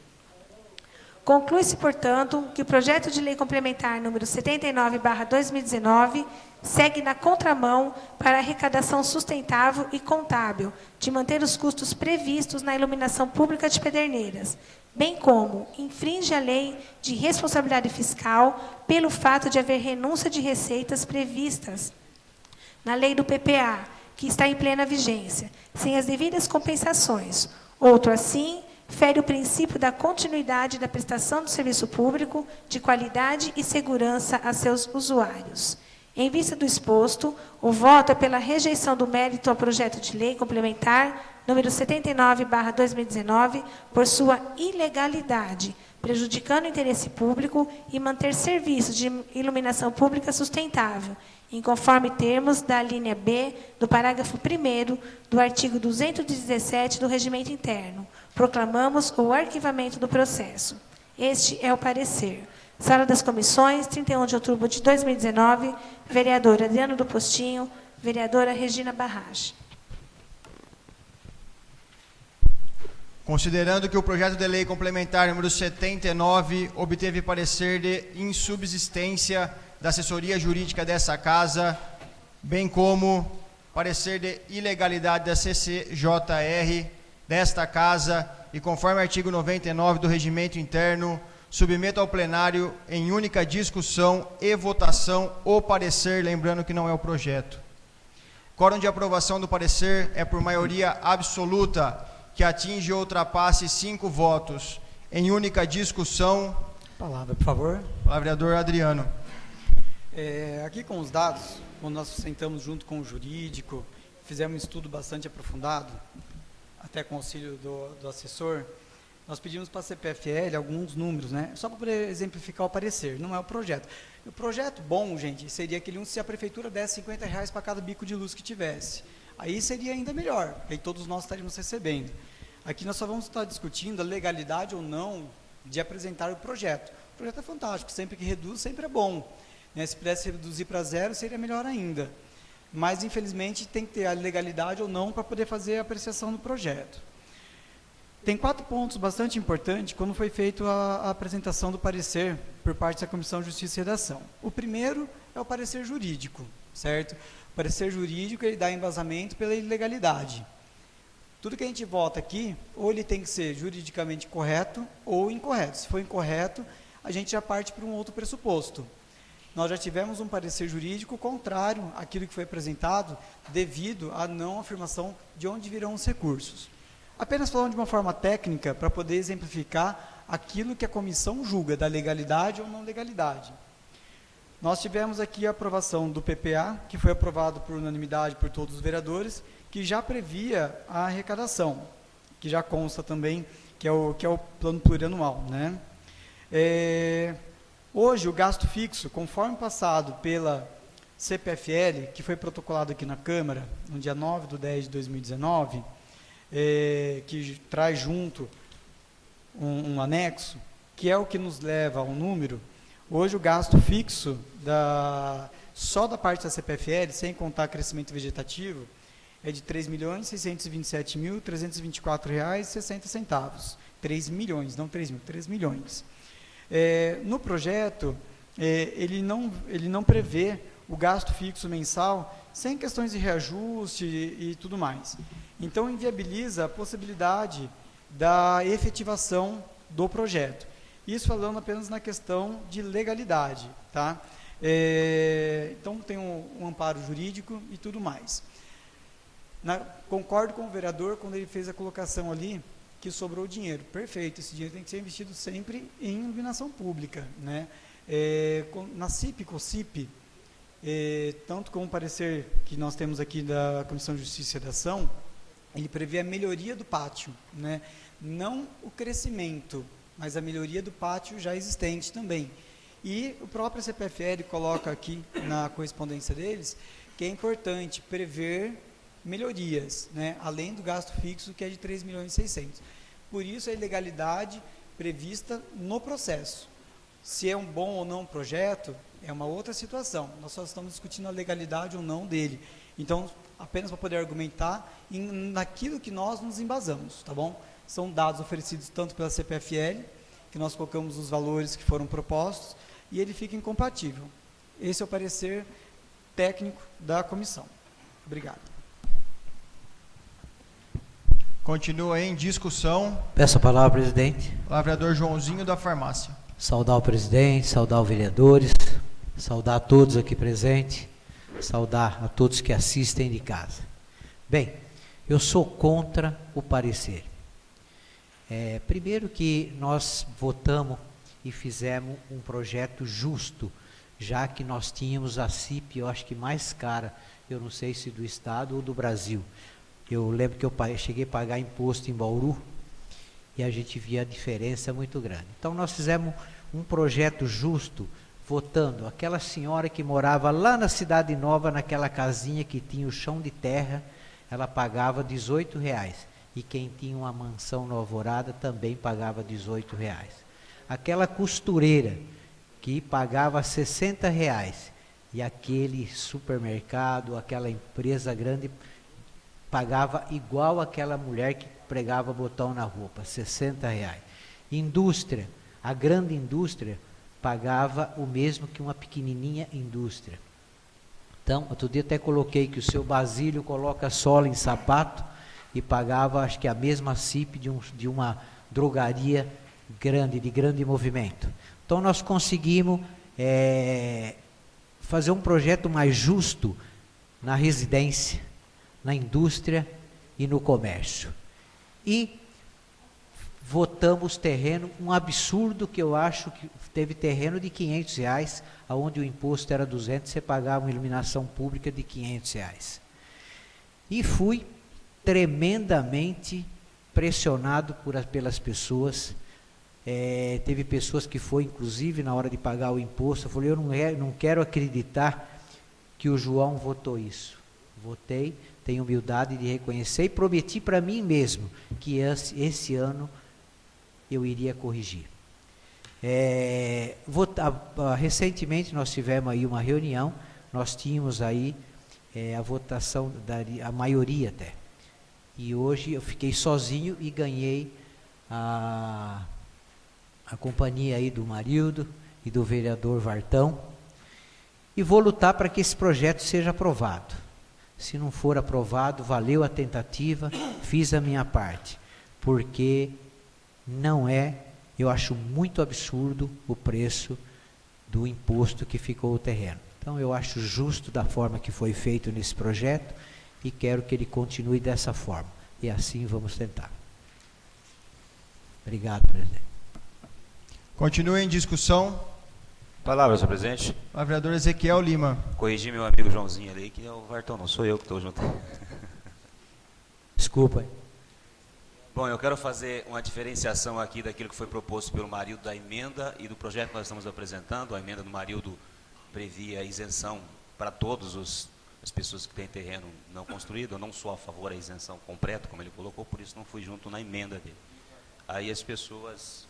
Conclui-se, portanto, que o projeto de lei complementar número 79/2019 segue na contramão para a arrecadação sustentável e contábil de manter os custos previstos na iluminação pública de Pederneiras, bem como infringe a lei de responsabilidade fiscal pelo fato de haver renúncia de receitas previstas na lei do PPA, que está em plena vigência, sem as devidas compensações. Outro assim, fere o princípio da continuidade da prestação do serviço público de qualidade e segurança a seus usuários. Em vista do exposto, o voto é pela rejeição do mérito ao projeto de lei complementar número 79/2019 por sua ilegalidade, prejudicando o interesse público e manter serviços de iluminação pública sustentável, em conforme termos da linha B do parágrafo 1º do artigo 217 do Regimento Interno. Proclamamos o arquivamento do processo. Este é o parecer. Sala das Comissões, 31 de outubro de 2019, vereador Adriano do Postinho, vereadora Regina Barrage. Considerando que o projeto de lei complementar número 79 obteve parecer de insubsistência da assessoria jurídica dessa casa, bem como parecer de ilegalidade da CCJR desta casa, e conforme o artigo 99 do Regimento Interno, submeto ao plenário em única discussão e votação o parecer, lembrando que não é o projeto. Quórum de aprovação do parecer é por maioria absoluta, que atinge ou ultrapasse 5 votos. Em única discussão, Palavra, por favor. Palavra, vereador Adriano. Aqui com os dados, quando nós sentamos junto com o jurídico, fizemos um estudo bastante aprofundado, até com o auxílio do assessor, nós pedimos para a CPFL alguns números, né? Só para poder exemplificar o parecer, não é o projeto. O projeto bom, gente, seria aquele se a prefeitura desse R$50 para cada bico de luz que tivesse. Aí seria ainda melhor, aí todos nós estaríamos recebendo. Aqui nós só vamos estar discutindo a legalidade ou não de apresentar o projeto. O projeto é fantástico, sempre que reduz, sempre é bom. Né? Se pudesse reduzir para zero, seria melhor ainda. Mas, infelizmente, tem que ter a legalidade ou não para poder fazer a apreciação do projeto. Tem 4 pontos bastante importantes quando foi feita a apresentação do parecer por parte da Comissão de Justiça e Redação. O primeiro é o parecer jurídico, certo? O parecer jurídico, ele dá embasamento pela ilegalidade. Tudo que a gente vota aqui, ou ele tem que ser juridicamente correto ou incorreto. Se for incorreto, a gente já parte para um outro pressuposto. Nós já tivemos um parecer jurídico contrário àquilo que foi apresentado devido à não afirmação de onde virão os recursos. Apenas falando de uma forma técnica para poder exemplificar aquilo que a comissão julga da legalidade ou não legalidade. Nós tivemos aqui a aprovação do PPA, que foi aprovado por unanimidade por todos os vereadores, que já previa a arrecadação, que já consta também que é o plano plurianual, né? Hoje, o gasto fixo, conforme passado pela CPFL, que foi protocolado aqui na Câmara, no dia 9/10/2019, que traz junto um anexo, que é o que nos leva ao número, hoje o gasto fixo, só da parte da CPFL, sem contar crescimento vegetativo, é de R$ 3.627.324,60. 3 milhões, não 3 mil, 3 milhões. No projeto, ele não prevê o gasto fixo mensal sem questões de reajuste e tudo mais. Então, inviabiliza a possibilidade da efetivação do projeto. Isso falando apenas na questão de legalidade, tá? Então, tem um amparo jurídico e tudo mais. Concordo com o vereador quando ele fez a colocação ali que sobrou dinheiro. Perfeito, esse dinheiro tem que ser investido sempre em iluminação pública, né? Na CIP, COCIP, tanto como o parecer que nós temos aqui da Comissão de Justiça e Redação, ele prevê a melhoria do pátio, né? Não o crescimento, mas a melhoria do pátio já existente também. E o próprio CPFL coloca aqui na correspondência deles que é importante prever melhorias, né? Além do gasto fixo, que é de 3.600.000. Por isso, a ilegalidade prevista no processo. Se é um bom ou não projeto, é uma outra situação. Nós só estamos discutindo a legalidade ou não dele. Então, apenas para poder argumentar naquilo que nós nos embasamos, tá bom? São dados oferecidos tanto pela CPFL, que nós colocamos os valores que foram propostos, e ele fica incompatível. Esse é o parecer técnico da comissão. Obrigado. Continua em discussão. Peço a palavra, presidente. Palavra, vereador Joãozinho da Farmácia. Saudar o presidente, saudar os vereadores, saudar a todos aqui presentes, saudar a todos que assistem de casa. Bem, eu sou contra o parecer. Primeiro que nós votamos e fizemos um projeto justo, já que nós tínhamos a CIP, eu acho que mais cara, eu não sei se do estado ou do Brasil. Eu lembro que eu cheguei a pagar imposto em Bauru e a gente via a diferença muito grande. Então, nós fizemos um projeto justo, votando aquela senhora que morava lá na Cidade Nova, naquela casinha que tinha o chão de terra, ela pagava R$18. E quem tinha uma mansão no Alvorada também pagava R$18. Aquela costureira que pagava R$60 e aquele supermercado, aquela empresa grande pagava igual aquela mulher que pregava botão na roupa, R$60. Indústria, a grande indústria pagava o mesmo que uma pequenininha indústria. Então, outro dia até coloquei que o seu Basílio coloca sola em sapato e pagava, acho que a mesma CIP de uma drogaria grande, de grande movimento. Então, nós conseguimos fazer um projeto mais justo na residência, na indústria e no comércio. E votamos terreno, um absurdo que eu acho que teve terreno de R$500, onde o imposto era 200, você pagava uma iluminação pública de R$500. E fui tremendamente pressionado pelas pessoas. Teve pessoas que foi, inclusive, na hora de pagar o imposto, eu falei, eu não quero acreditar que o João votou isso. Votei, tenho humildade de reconhecer e prometi para mim mesmo que esse ano eu iria corrigir. Recentemente nós tivemos aí uma reunião, nós tínhamos aí a votação, a maioria até. E hoje eu fiquei sozinho e ganhei a companhia aí do Marildo e do vereador Vartão. E vou lutar para que esse projeto seja aprovado. Se não for aprovado, valeu a tentativa, fiz a minha parte. Porque não eu acho muito absurdo o preço do imposto que ficou o terreno. Então eu acho justo da forma que foi feito nesse projeto e quero que ele continue dessa forma. E assim vamos tentar. Obrigado, presidente. Continua em discussão. Palavra, senhor presidente. O vereador Ezequiel Lima. Corrigi meu amigo Joãozinho ali, que é o Vartão, não sou eu que estou junto. Desculpa. Bom, eu quero fazer uma diferenciação aqui daquilo que foi proposto pelo Marildo da emenda e do projeto que nós estamos apresentando. A emenda do Marildo previa isenção para todas as pessoas que têm terreno não construído. Eu não sou a favor da isenção completa, como ele colocou, por isso não fui junto na emenda dele. Aí as pessoas,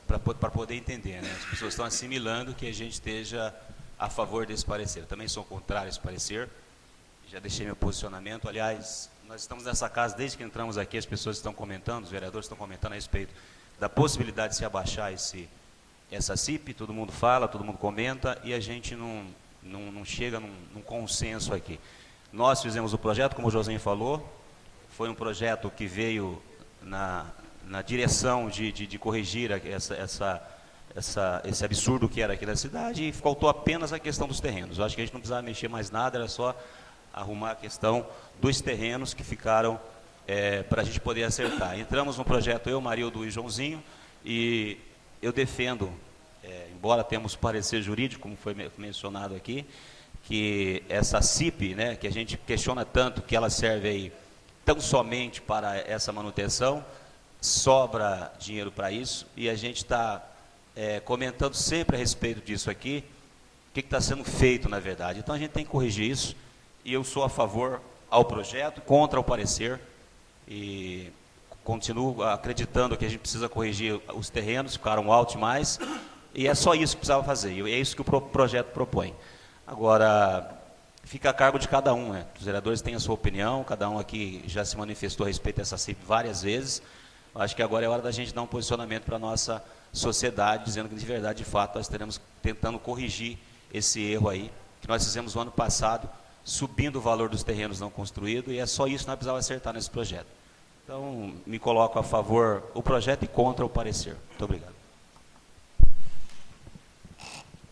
para poder entender, né? As pessoas estão assimilando que a gente esteja a favor desse parecer. Eu também sou contrário a esse parecer, já deixei meu posicionamento. Aliás, nós estamos nessa casa desde que entramos aqui, as pessoas estão comentando, os vereadores estão comentando a respeito da possibilidade de se abaixar essa CIP, todo mundo fala, todo mundo comenta, e a gente não chega num consenso aqui. Nós fizemos o projeto, como o Josinho falou, foi um projeto que veio na direção de corrigir esse absurdo que era aqui da cidade, e faltou apenas a questão dos terrenos. Eu acho que a gente não precisava mexer mais nada, era só arrumar a questão dos terrenos que ficaram para a gente poder acertar. Entramos no projeto eu, Marildo e Joãozinho, e eu defendo, embora temos parecer jurídico, como foi mencionado aqui, que essa CIP, né, que a gente questiona tanto que ela serve aí tão somente para essa manutenção, sobra dinheiro para isso, e a gente está comentando sempre a respeito disso aqui, o que está sendo feito na verdade. Então a gente tem que corrigir isso, e eu sou a favor ao projeto, contra o parecer, e continuo acreditando que a gente precisa corrigir os terrenos, ficaram altos demais, e é só isso que precisava fazer, e é isso que o projeto propõe. Agora, fica a cargo de cada um, né? Os vereadores têm a sua opinião, cada um aqui já se manifestou a respeito dessa CIP várias vezes. Eu acho que agora é hora da gente dar um posicionamento para a nossa sociedade, dizendo que de verdade, de fato, nós estaremos tentando corrigir esse erro aí, que nós fizemos no ano passado, subindo o valor dos terrenos não construídos, e é só isso que nós precisávamos acertar nesse projeto. Então, me coloco a favor do projeto e contra o parecer. Muito obrigado.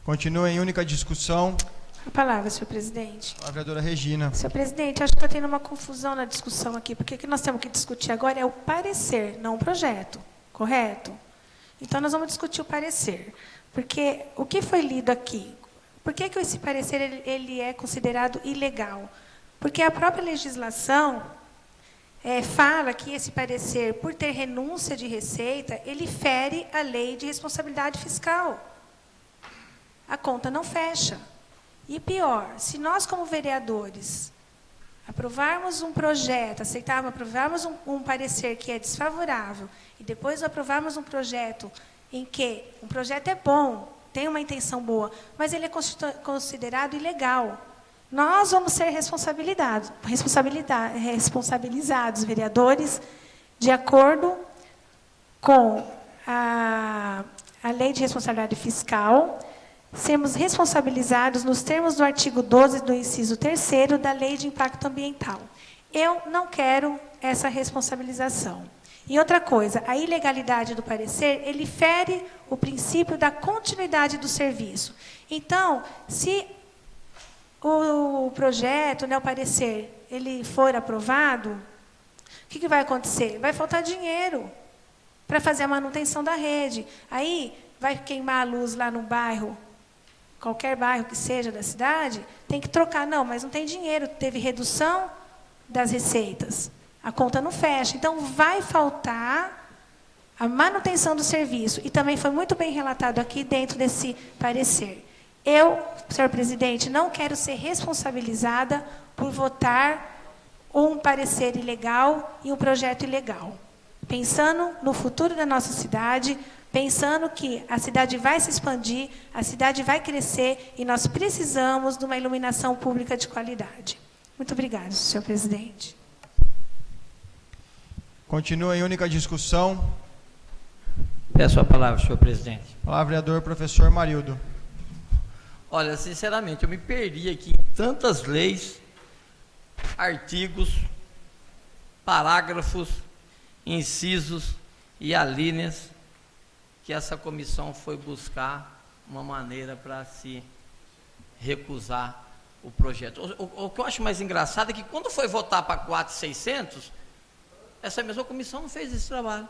Continua em única discussão. A palavra, senhor presidente. A vereadora Regina. Senhor presidente, acho que está tendo uma confusão na discussão aqui, porque o que nós temos que discutir agora é o parecer, não o projeto, correto? Então, nós vamos discutir o parecer, porque o que foi lido aqui, por que esse parecer ele é considerado ilegal? Porque a própria legislação fala que esse parecer, por ter renúncia de receita, ele fere a lei de responsabilidade fiscal. A conta não fecha. E pior, se nós como vereadores aprovarmos um projeto, aprovarmos um parecer que é desfavorável, e depois aprovarmos um projeto em que um projeto é bom, tem uma intenção boa, mas ele é considerado ilegal, nós vamos ser responsabilizados, vereadores, de acordo com a lei de responsabilidade fiscal, sermos responsabilizados nos termos do artigo 12 do inciso 3º da Lei de Impacto Ambiental. Eu não quero essa responsabilização. E outra coisa, a ilegalidade do parecer, ele fere o princípio da continuidade do serviço. Então, se o projeto, o parecer, ele for aprovado, O que vai acontecer? Vai faltar dinheiro para fazer a manutenção da rede. Aí vai queimar a luz lá no bairro, qualquer bairro que seja da cidade, tem que trocar. Não, mas não tem dinheiro, teve redução das receitas. A conta não fecha. Então, vai faltar a manutenção do serviço. E também foi muito bem relatado aqui dentro desse parecer. Eu, senhor presidente, não quero ser responsabilizada por votar um parecer ilegal e um projeto ilegal. Pensando no futuro da nossa cidade, pensando que a cidade vai se expandir, a cidade vai crescer e nós precisamos de uma iluminação pública de qualidade. Muito obrigada, senhor presidente. Continua em única discussão. Peço a palavra, senhor presidente. Palavra, vereador professor Marildo. Olha, sinceramente, eu me perdi aqui em tantas leis, artigos, parágrafos, incisos e alíneas que essa comissão foi buscar uma maneira para se recusar o projeto. O que eu acho mais engraçado é que quando foi votar para 4.600, essa mesma comissão não fez esse trabalho.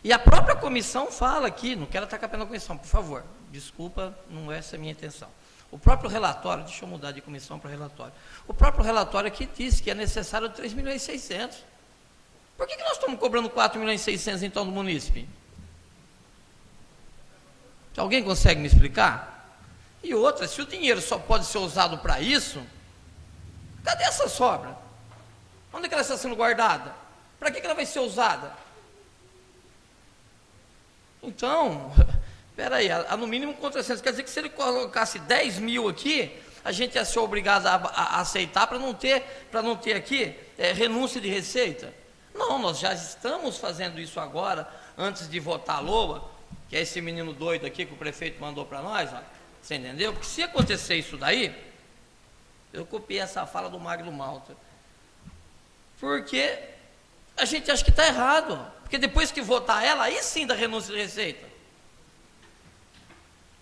E a própria comissão fala aqui, não quero atacar pela comissão, por favor, desculpa, não é essa a minha intenção. O próprio relatório, deixa eu mudar de comissão para relatório. O próprio relatório aqui diz que é necessário 3.600.000. Por que nós estamos cobrando 4.600.000 então do munícipe? Alguém consegue me explicar? E outra, se o dinheiro só pode ser usado para isso, cadê essa sobra? Onde é que ela está sendo guardada? Para que ela vai ser usada? Então, espera aí, no mínimo contrassenso, quer dizer que se ele colocasse 10.000 aqui, a gente ia ser obrigado a aceitar para não ter aqui renúncia de receita? Não, nós já estamos fazendo isso agora, antes de votar a LOA, que é esse menino doido aqui que o prefeito mandou para nós, ó, você entendeu? Porque se acontecer isso daí, eu copiei essa fala do Magno Malta, porque a gente acha que está errado, porque depois que votar ela, aí sim dá renúncia de receita.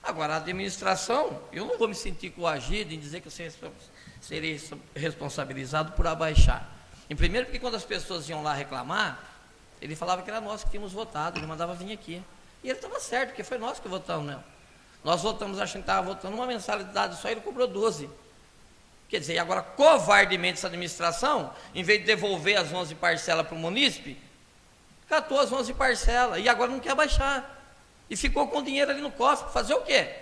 Agora, a administração, eu não vou me sentir coagido em dizer que eu serei responsabilizado por abaixar. Em primeiro, porque quando as pessoas iam lá reclamar, ele falava que era nós que tínhamos votado, ele mandava vir aqui. E ele estava certo, porque foi nós que votamos, né? Nós votamos achando que estava votando uma mensalidade só, ele cobrou 12. Quer dizer, e agora, covardemente, essa administração, em vez de devolver as 11 parcelas para o munícipe, catou as 11 parcelas e agora não quer baixar. E ficou com o dinheiro ali no cofre, fazer o quê?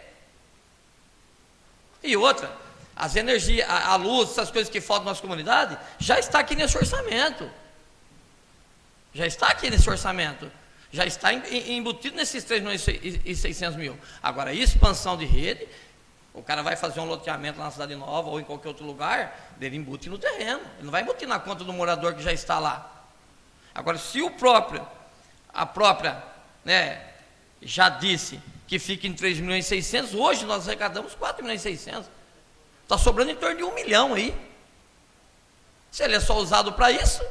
E outra, as energias, a luz, essas coisas que faltam na nossa comunidade, já está aqui nesse orçamento. Já está aqui nesse orçamento. Já está embutido nesses 3.600.000. Agora, expansão de rede, o cara vai fazer um loteamento lá na Cidade Nova ou em qualquer outro lugar, ele embute no terreno. Ele não vai embutir na conta do morador que já está lá. Agora, se a própria, né, já disse que fica em 3.600.000, hoje nós arrecadamos 4.600.000. Está sobrando em torno de 1 milhão aí. Se ele é só usado para isso,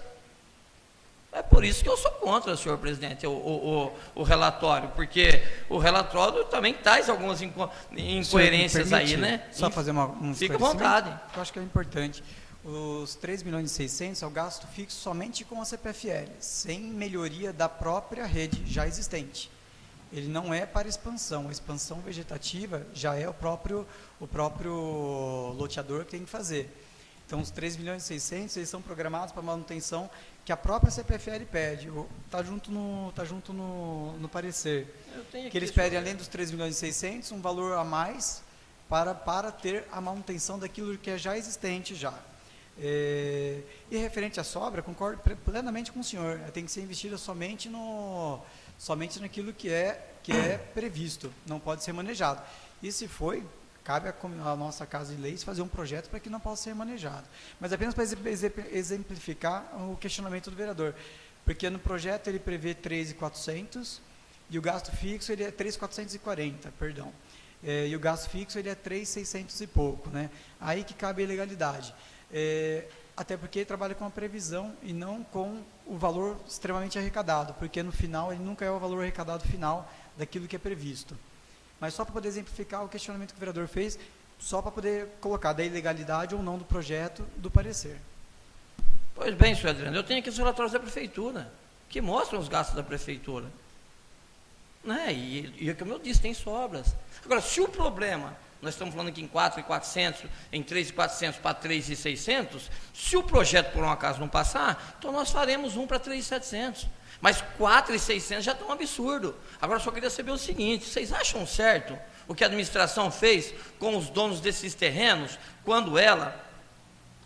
é por isso que eu sou contra, senhor presidente, o relatório, porque o relatório também traz algumas incoerências aí, né? Só fazer um fica à vontade. Eu acho que é importante. Os 3.600.000 é o gasto fixo somente com a CPFL, sem melhoria da própria rede já existente. Ele não é para expansão. A expansão vegetativa já é o próprio loteador que tem que fazer. Então, os 3.600.000, eles são programados para manutenção que a própria CPFL pede. Está junto no parecer. Que eles pedem, além dos 3.600.000, um valor a mais para ter a manutenção daquilo que é já existente já. E referente à sobra, concordo plenamente com o senhor. Tem que ser investida somente naquilo que é previsto, não pode ser manejado. E se foi, cabe à nossa Casa de Leis fazer um projeto para que não possa ser manejado. Mas apenas para exemplificar o questionamento do vereador, porque no projeto ele prevê 3.400 e o gasto fixo ele é 3.440, perdão. E o gasto fixo ele é 3.600 e pouco, né? Aí que cabe a ilegalidade. Até porque ele trabalha com a previsão e não com o valor extremamente arrecadado, porque no final ele nunca é o valor arrecadado final daquilo que é previsto. Mas só para poder exemplificar o questionamento que o vereador fez, só para poder colocar da ilegalidade ou não do projeto, do parecer. Pois bem, senhor Adriano, eu tenho aqui os relatórios da prefeitura, que mostram os gastos da prefeitura. Né? E como eu disse, tem sobras. Agora, se o problema, nós estamos falando aqui em 4.400, em 3.400 para 3.600, se o projeto por um acaso não passar, então nós faremos um para 3.700. Mas 4.600 já está um absurdo. Agora, só queria saber o seguinte, vocês acham certo o que a administração fez com os donos desses terrenos, quando ela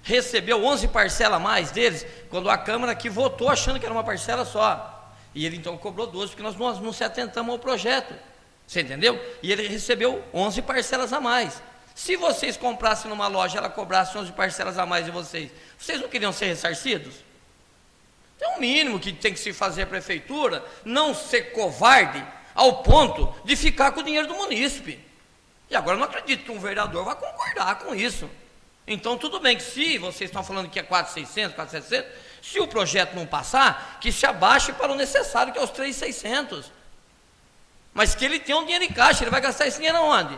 recebeu 11 parcelas a mais deles, quando a Câmara aqui votou achando que era uma parcela só? E ele então cobrou 12, porque nós não se atentamos ao projeto. Você entendeu? E ele recebeu 11 parcelas a mais. Se vocês comprassem numa loja, ela cobrasse 11 parcelas a mais de vocês não queriam ser ressarcidos? É o mínimo que tem que se fazer a prefeitura, não ser covarde ao ponto de ficar com o dinheiro do munícipe. E agora eu não acredito que um vereador vá concordar com isso. Então tudo bem que se vocês estão falando que é 4.600, 4.700, se o projeto não passar, que se abaixe para o necessário, que é os 3.600. Mas que ele tenha um dinheiro em caixa, ele vai gastar esse dinheiro aonde?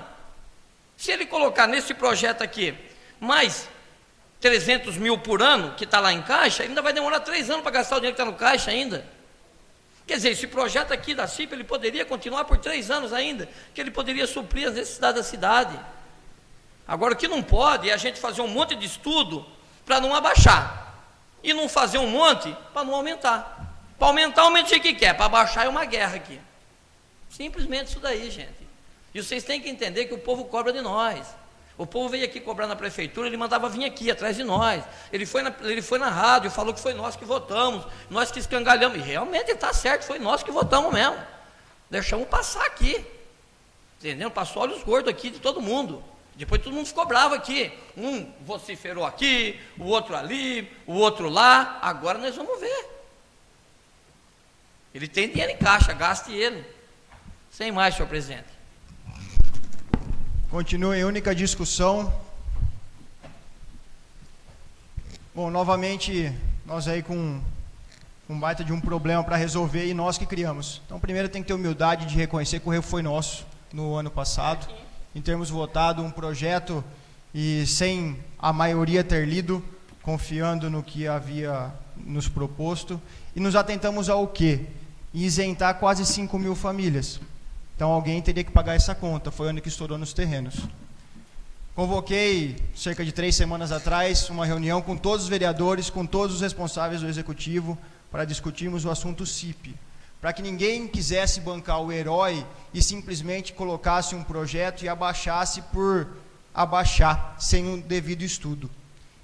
Se ele colocar nesse projeto aqui mais 300 mil por ano, que está lá em caixa, ele ainda vai demorar 3 anos para gastar o dinheiro que está no caixa ainda. Quer dizer, esse projeto aqui da CIP, ele poderia continuar por 3 anos ainda, que ele poderia suprir as necessidades da cidade. Agora, o que não pode é a gente fazer um monte de estudo para não abaixar, e não fazer um monte para não aumentar. Para aumentar, aumente o que quer, para abaixar é uma guerra aqui. Simplesmente isso daí, gente. E vocês têm que entender que o povo cobra de nós. O povo veio aqui cobrar na prefeitura, ele mandava vir aqui, atrás de nós. Ele foi na rádio, falou que foi nós que votamos, nós que escangalhamos. E realmente ele está certo, foi nós que votamos mesmo. Deixamos passar aqui. Entendeu? Passou olhos gordos aqui de todo mundo. Depois todo mundo ficou bravo aqui. Um vociferou aqui, o outro ali, o outro lá. Agora nós vamos ver. Ele tem dinheiro em caixa, gaste ele. Sem mais, senhor presidente. Continua em única discussão. Bom, novamente, nós aí com um baita de um problema para resolver e nós que criamos. Então, primeiro tem que ter humildade de reconhecer que o erro foi nosso no ano passado, em termos votado um projeto e sem a maioria ter lido, confiando no que havia nos proposto, e nos atentamos ao quê? Isentar quase 5 mil famílias. Então alguém teria que pagar essa conta, foi o ano que estourou nos terrenos. Convoquei, cerca de 3 semanas atrás, uma reunião com todos os vereadores, com todos os responsáveis do Executivo, para discutirmos o assunto CIP, para que ninguém quisesse bancar o herói e simplesmente colocasse um projeto e abaixasse por abaixar, sem um devido estudo.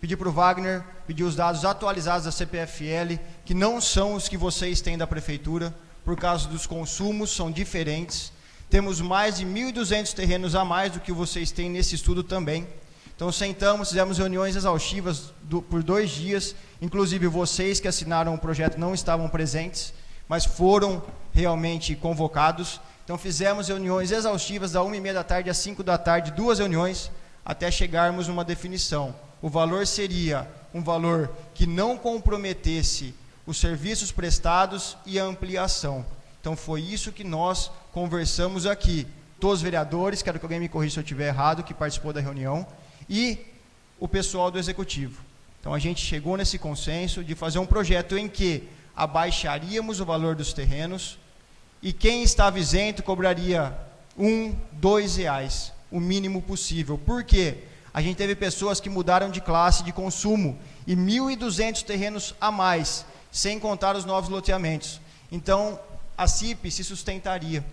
Pedi para o Wagner, pedi os dados atualizados da CPFL, que não são os que vocês têm da Prefeitura, por causa dos consumos, são diferentes. Temos mais de 1.200 terrenos a mais do que vocês têm nesse estudo também. Então sentamos, fizemos reuniões exaustivas por 2 dias, inclusive vocês que assinaram o projeto não estavam presentes, mas foram realmente convocados. Então fizemos reuniões exaustivas da 1h30 da tarde às 5 da tarde, 2 reuniões, até chegarmos numa definição. O valor seria um valor que não comprometesse os serviços prestados e a ampliação. Então foi isso que nós conversamos aqui. Todos os vereadores, quero que alguém me corrija se eu estiver errado, que participou da reunião, e o pessoal do Executivo. Então a gente chegou nesse consenso de fazer um projeto em que abaixaríamos o valor dos terrenos e quem estava isento cobraria R$1, R$2, o mínimo possível. Por quê? A gente teve pessoas que mudaram de classe de consumo e 1.200 terrenos a mais, sem contar os novos loteamentos. Então, a CIP se sustentaria.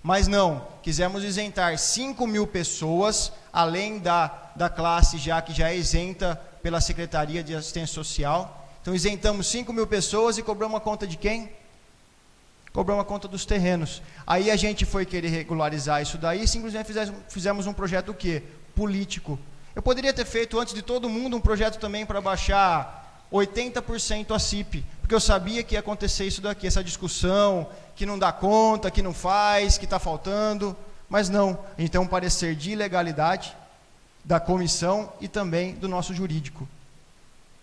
Mas não, quisemos isentar 5 mil pessoas, além da classe que já é isenta pela Secretaria de Assistência Social. Então, isentamos 5 mil pessoas e cobramos a conta de quem? Cobramos a conta dos terrenos. Aí a gente foi querer regularizar isso daí, simplesmente fizemos um projeto o quê? Político. Eu poderia ter feito, antes de todo mundo, um projeto também para baixar 80% a CIP, porque eu sabia que ia acontecer isso daqui, essa discussão, que não dá conta, que não faz, que está faltando, mas não, a gente tem um parecer de ilegalidade da comissão e também do nosso jurídico.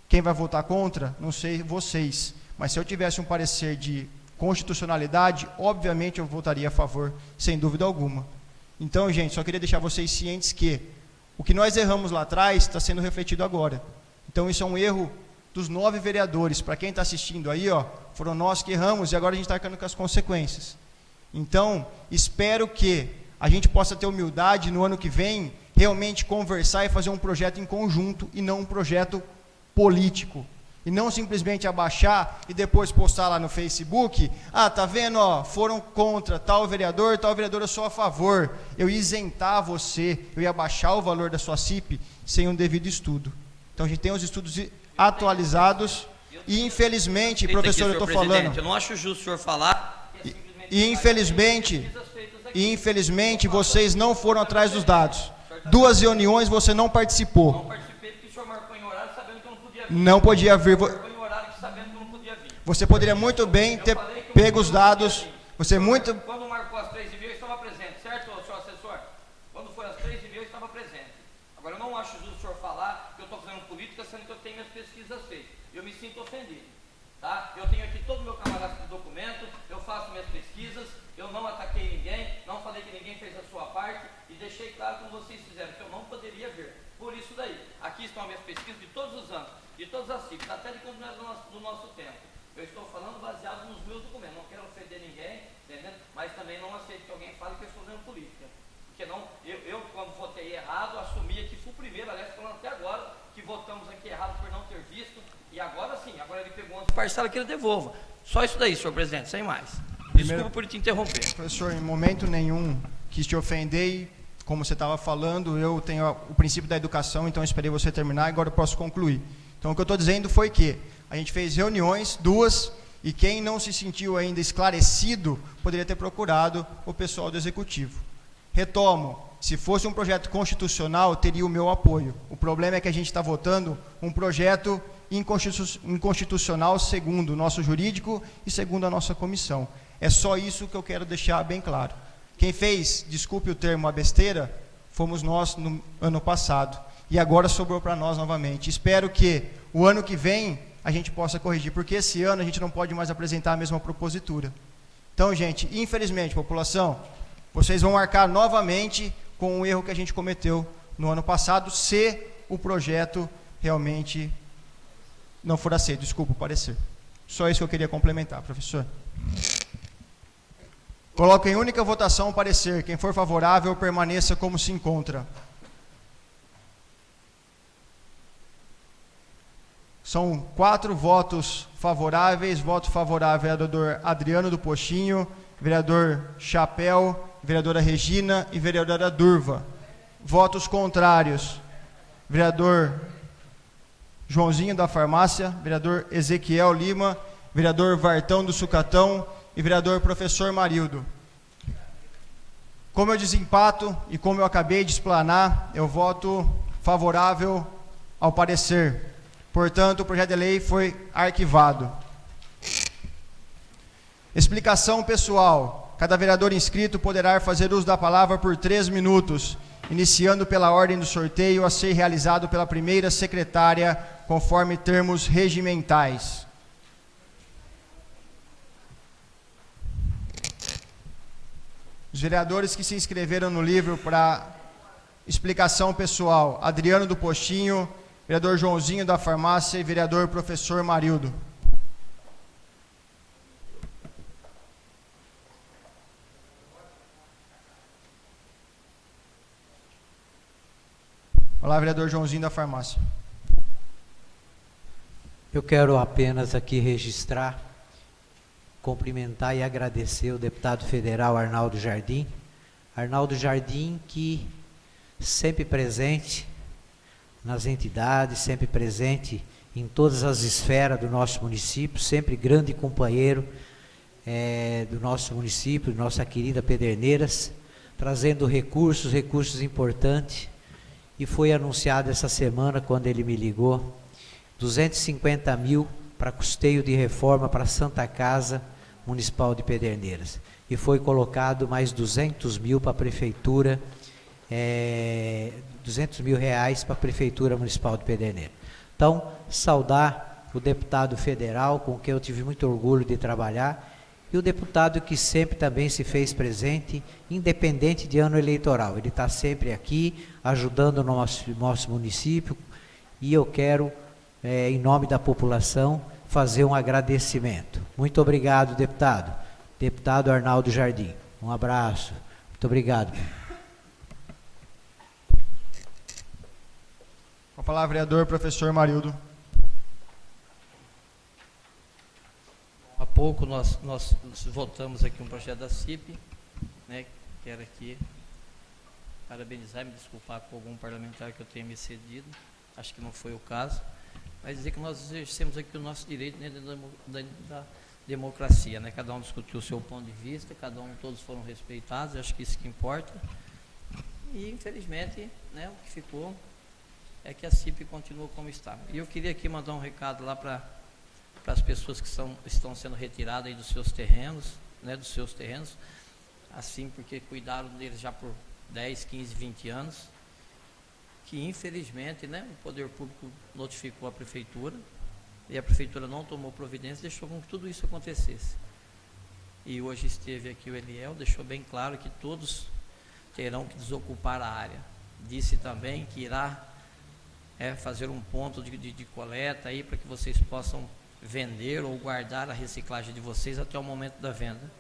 Quem vai votar contra? Não sei vocês, mas se eu tivesse um parecer de constitucionalidade, obviamente eu votaria a favor, sem dúvida alguma. Então, gente, só queria deixar vocês cientes que o que nós erramos lá atrás está sendo refletido agora. Então, isso é um erro dos 9 vereadores. Para quem está assistindo aí, ó, foram nós que erramos e agora a gente está arcando com as consequências. Então, espero que a gente possa ter humildade no ano que vem, realmente conversar e fazer um projeto em conjunto e não um projeto político. E não simplesmente abaixar e depois postar lá no Facebook, tá vendo, ó, foram contra tal vereador eu sou a favor. Eu ia isentar você, eu ia baixar o valor da sua CIP sem um devido estudo. Então a gente tem os estudos atualizados e infelizmente, professor, eu estou falando... Eu não acho justo o senhor falar... E infelizmente vocês não foram atrás dos dados. 2 reuniões você não participou. Não participei porque o senhor marcou em horário sabendo que eu não podia vir. Não podia vir. Marcou em horário sabendo que eu não podia vir. Você poderia muito bem ter pego os dados. Você muito... Quando marcou às 3h30 eu estava presente, certo, senhor assessor? Quando foi às 3h30 eu estava presente. Agora eu não acho justo o senhor falar que eu estou fazendo política sendo que eu tenho minhas pesquisas feitas. Eu me sinto ofendido. Tá? Eu tenho aqui todo o meu camarada de documento, eu faço minhas pesquisas, eu não ataquei ninguém, não falei que ninguém fez a sua parte e deixei claro como vocês fizeram, que eu não poderia ver. Por isso daí, aqui estão as minhas pesquisas de todos os anos, de todas as CIPs, até de quando do nosso tempo. Eu estou falando baseado nos meus documentos, não quero ofender ninguém, entendeu? Mas também não aceito que alguém fale que eu estou fazendo política. Porque não, eu quando votei errado, assumia que fui o primeiro, aliás, falando até agora, que votamos aqui errado por não ter visto. E agora sim, agora ele pegou 11 parcelas que ele devolva. Só isso daí, senhor presidente, sem mais. Desculpa por te interromper. Professor, em momento nenhum quis te ofender e, como você estava falando, eu tenho o princípio da educação, então eu esperei você terminar e agora eu posso concluir. Então o que eu estou dizendo foi que a gente fez reuniões, 2, e quem não se sentiu ainda esclarecido poderia ter procurado o pessoal do Executivo. Retomo, se fosse um projeto constitucional, teria o meu apoio. O problema é que a gente está votando um projeto inconstitucional segundo o nosso jurídico e segundo a nossa comissão. É só isso que eu quero deixar bem claro. Quem fez, desculpe o termo, a besteira, fomos nós no ano passado. E agora sobrou para nós novamente. Espero que o ano que vem a gente possa corrigir, porque esse ano a gente não pode mais apresentar a mesma propositura. Então, gente, infelizmente, população, vocês vão marcar novamente com o erro que a gente cometeu no ano passado, se o projeto realmente não for aceito. Desculpa o parecer. Só isso que eu queria complementar, professor. Coloco em única votação o parecer. Quem for favorável, permaneça como se encontra. São 4 votos favoráveis. Voto favorável é do vereador Adriano do Pochinho, vereador Chapéu, vereadora Regina e vereadora Durva. Votos contrários: vereador Joãozinho da Farmácia, vereador Ezequiel Lima, vereador Vartão do Sucatão e vereador professor Marildo. Como eu desempato e como eu acabei de explanar, eu voto favorável ao parecer. Portanto, o projeto de lei foi arquivado. Explicação pessoal. Cada vereador inscrito poderá fazer uso da palavra por 3 minutos, iniciando pela ordem do sorteio a ser realizado pela primeira secretária, conforme termos regimentais. Os vereadores que se inscreveram no livro para explicação pessoal: Adriano do Postinho, vereador Joãozinho da Farmácia e vereador professor Marildo. Olá, vereador Joãozinho da Farmácia. Eu quero apenas aqui registrar, cumprimentar e agradecer o deputado federal Arnaldo Jardim. Arnaldo Jardim, que sempre presente nas entidades, sempre presente em todas as esferas do nosso município, sempre grande companheiro do nosso município, nossa querida Pederneiras, trazendo recursos importantes. E foi anunciado essa semana, quando ele me ligou, 250 mil para custeio de reforma para a Santa Casa Municipal de Pederneiras. E foi colocado mais 200 mil para a Prefeitura, 200 mil reais para a Prefeitura Municipal de Pederneiras. Então, saudar o deputado federal, com quem eu tive muito orgulho de trabalhar, e o deputado que sempre também se fez presente, independente de ano eleitoral. Ele está sempre aqui, ajudando o nosso município, e eu quero em nome da população, fazer um agradecimento. Muito obrigado, deputado. Deputado Arnaldo Jardim. Um abraço. Muito obrigado. Com a palavra, vereador professor Marildo. Há pouco nós votamos aqui um projeto da CIP, né? Quero aqui parabenizar e me desculpar com algum parlamentar que eu tenha me excedido, acho que não foi o caso, mas dizer que nós exercemos aqui o nosso direito dentro da democracia, né? Cada um discutiu o seu ponto de vista, todos foram respeitados, acho que isso que importa. E infelizmente, né, o que ficou é que a CIP continua como está. E eu queria aqui mandar um recado lá para as pessoas que estão sendo retiradas aí dos seus terrenos, né, assim, porque cuidaram deles já por 10, 15, 20 anos, que infelizmente, né, o poder público notificou a prefeitura, e a prefeitura não tomou providência, deixou com que tudo isso acontecesse. E hoje esteve aqui o Eliel, deixou bem claro que todos terão que desocupar a área. Disse também que irá fazer um ponto de coleta aí para que vocês possam vender ou guardar a reciclagem de vocês até o momento da venda.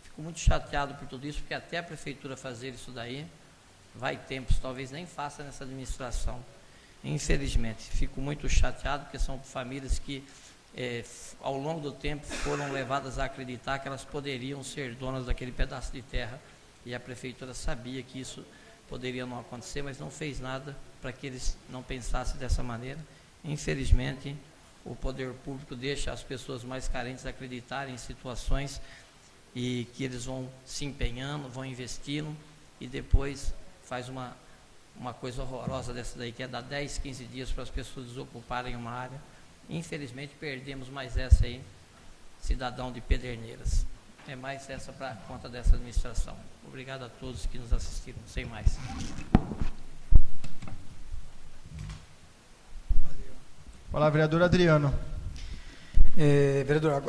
Fico muito chateado por tudo isso, porque até a prefeitura fazer isso daí, vai tempos, talvez nem faça nessa administração. Infelizmente, fico muito chateado, porque são famílias que, ao longo do tempo, foram levadas a acreditar que elas poderiam ser donas daquele pedaço de terra, e a prefeitura sabia que isso poderia não acontecer, mas não fez nada para que eles não pensassem dessa maneira. Infelizmente, o poder público deixa as pessoas mais carentes acreditarem em situações e que eles vão se empenhando, vão investindo e depois faz uma coisa horrorosa dessa daí, que é dar 10, 15 dias para as pessoas desocuparem uma área. Infelizmente, perdemos mais essa aí, cidadão de Pederneiras. É mais essa para conta dessa administração. Obrigado a todos que nos assistiram. Sem mais. Palavra, vereador Adriano. Vereador,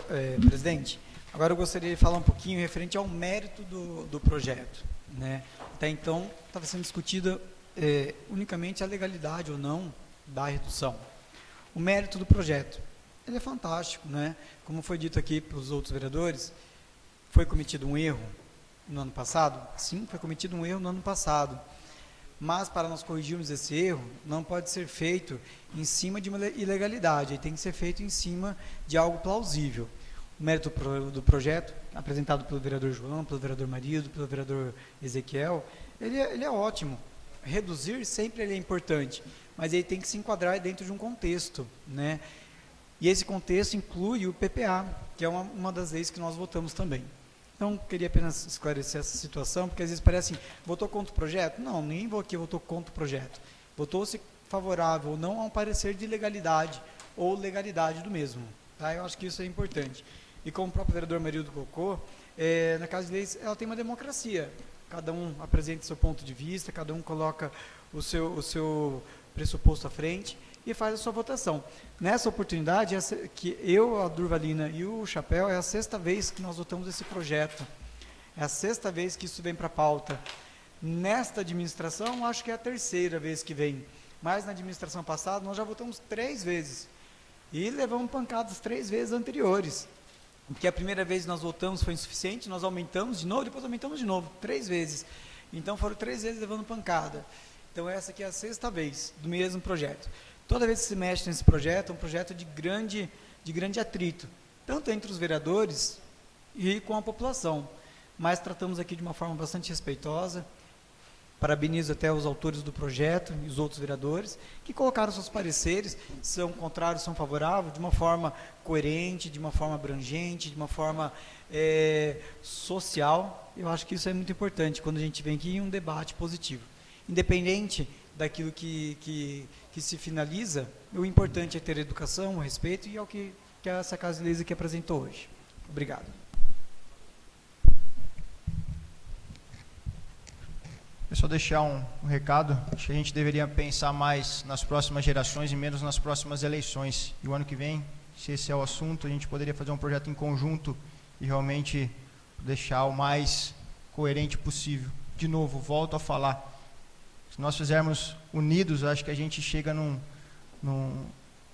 presidente, agora eu gostaria de falar um pouquinho referente ao mérito do projeto, né? Até então, estava sendo discutida unicamente a legalidade ou não da redução. O mérito do projeto, ele é fantástico, né? Como foi dito aqui pelos outros vereadores, foi cometido um erro no ano passado? Sim, foi cometido um erro no ano passado. Mas, para nós corrigirmos esse erro, não pode ser feito em cima de uma ilegalidade, ele tem que ser feito em cima de algo plausível. O mérito do projeto, apresentado pelo vereador João, pelo vereador Marido, pelo vereador Ezequiel, ele é ótimo. Reduzir sempre ele é importante, mas ele tem que se enquadrar dentro de um contexto, né? E esse contexto inclui o PPA, que é uma das leis que nós votamos também. Então, queria apenas esclarecer essa situação, porque às vezes parece assim, votou contra o projeto? Não, ninguém votou contra o projeto. Votou-se favorável ou não a um parecer de legalidade ou legalidade do mesmo. Tá? Eu acho que isso é importante. E como o próprio vereador Marildo colocou, na Casa de Leis, ela tem uma democracia. Cada um apresenta seu ponto de vista, cada um coloca o seu pressuposto à frente e faz a sua votação. Nessa oportunidade, que eu, a Durvalina e o Chapéu, é a 6ª vez que nós votamos esse projeto. É a 6ª vez que isso vem para a pauta. Nesta administração, acho que é a 3ª vez que vem. Mas na administração passada, nós já votamos 3 vezes. E levamos pancadas 3 vezes anteriores. Porque a primeira vez que nós votamos foi insuficiente, nós aumentamos de novo, depois aumentamos de novo, 3 vezes. Então foram 3 vezes levando pancada. Então essa aqui é a 6ª vez do mesmo projeto. Toda vez que se mexe nesse projeto, é um projeto de grande atrito, tanto entre os vereadores e com a população. Mas tratamos aqui de uma forma bastante respeitosa. Parabenizo até os autores do projeto e os outros vereadores que colocaram seus pareceres, são contrários, são favoráveis, de uma forma coerente, de uma forma abrangente, de uma forma social. Eu acho que isso é muito importante quando a gente vem aqui em um debate positivo. Independente daquilo que se finaliza, o importante é ter educação, o respeito, e é o que essa Casa de Leis aqui apresentou hoje. Obrigado. Eu só deixar um recado, acho que a gente deveria pensar mais nas próximas gerações e menos nas próximas eleições. E o ano que vem, se esse é o assunto, a gente poderia fazer um projeto em conjunto e realmente deixar o mais coerente possível. De novo, volto a falar, se nós fizermos unidos, acho que a gente chega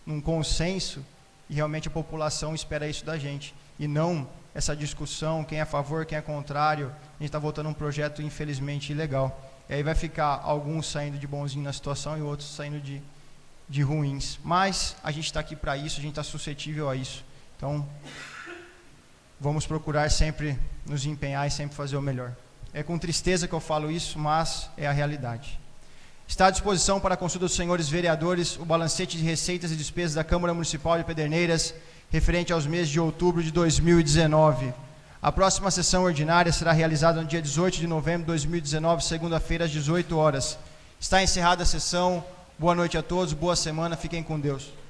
num consenso, e realmente a população espera isso da gente, e não essa discussão, quem é a favor, quem é contrário. A gente está votando um projeto, infelizmente, ilegal. E aí vai ficar alguns saindo de bonzinho na situação e outros saindo de ruins. Mas a gente está aqui para isso, a gente está suscetível a isso. Então, vamos procurar sempre nos empenhar e sempre fazer o melhor. É com tristeza que eu falo isso, mas é a realidade. Está à disposição para a consulta dos senhores vereadores o balancete de receitas e despesas da Câmara Municipal de Pederneiras referente aos meses de outubro de 2019. A próxima sessão ordinária será realizada no dia 18 de novembro de 2019, segunda-feira, às 18 horas. Está encerrada a sessão. Boa noite a todos, boa semana, fiquem com Deus.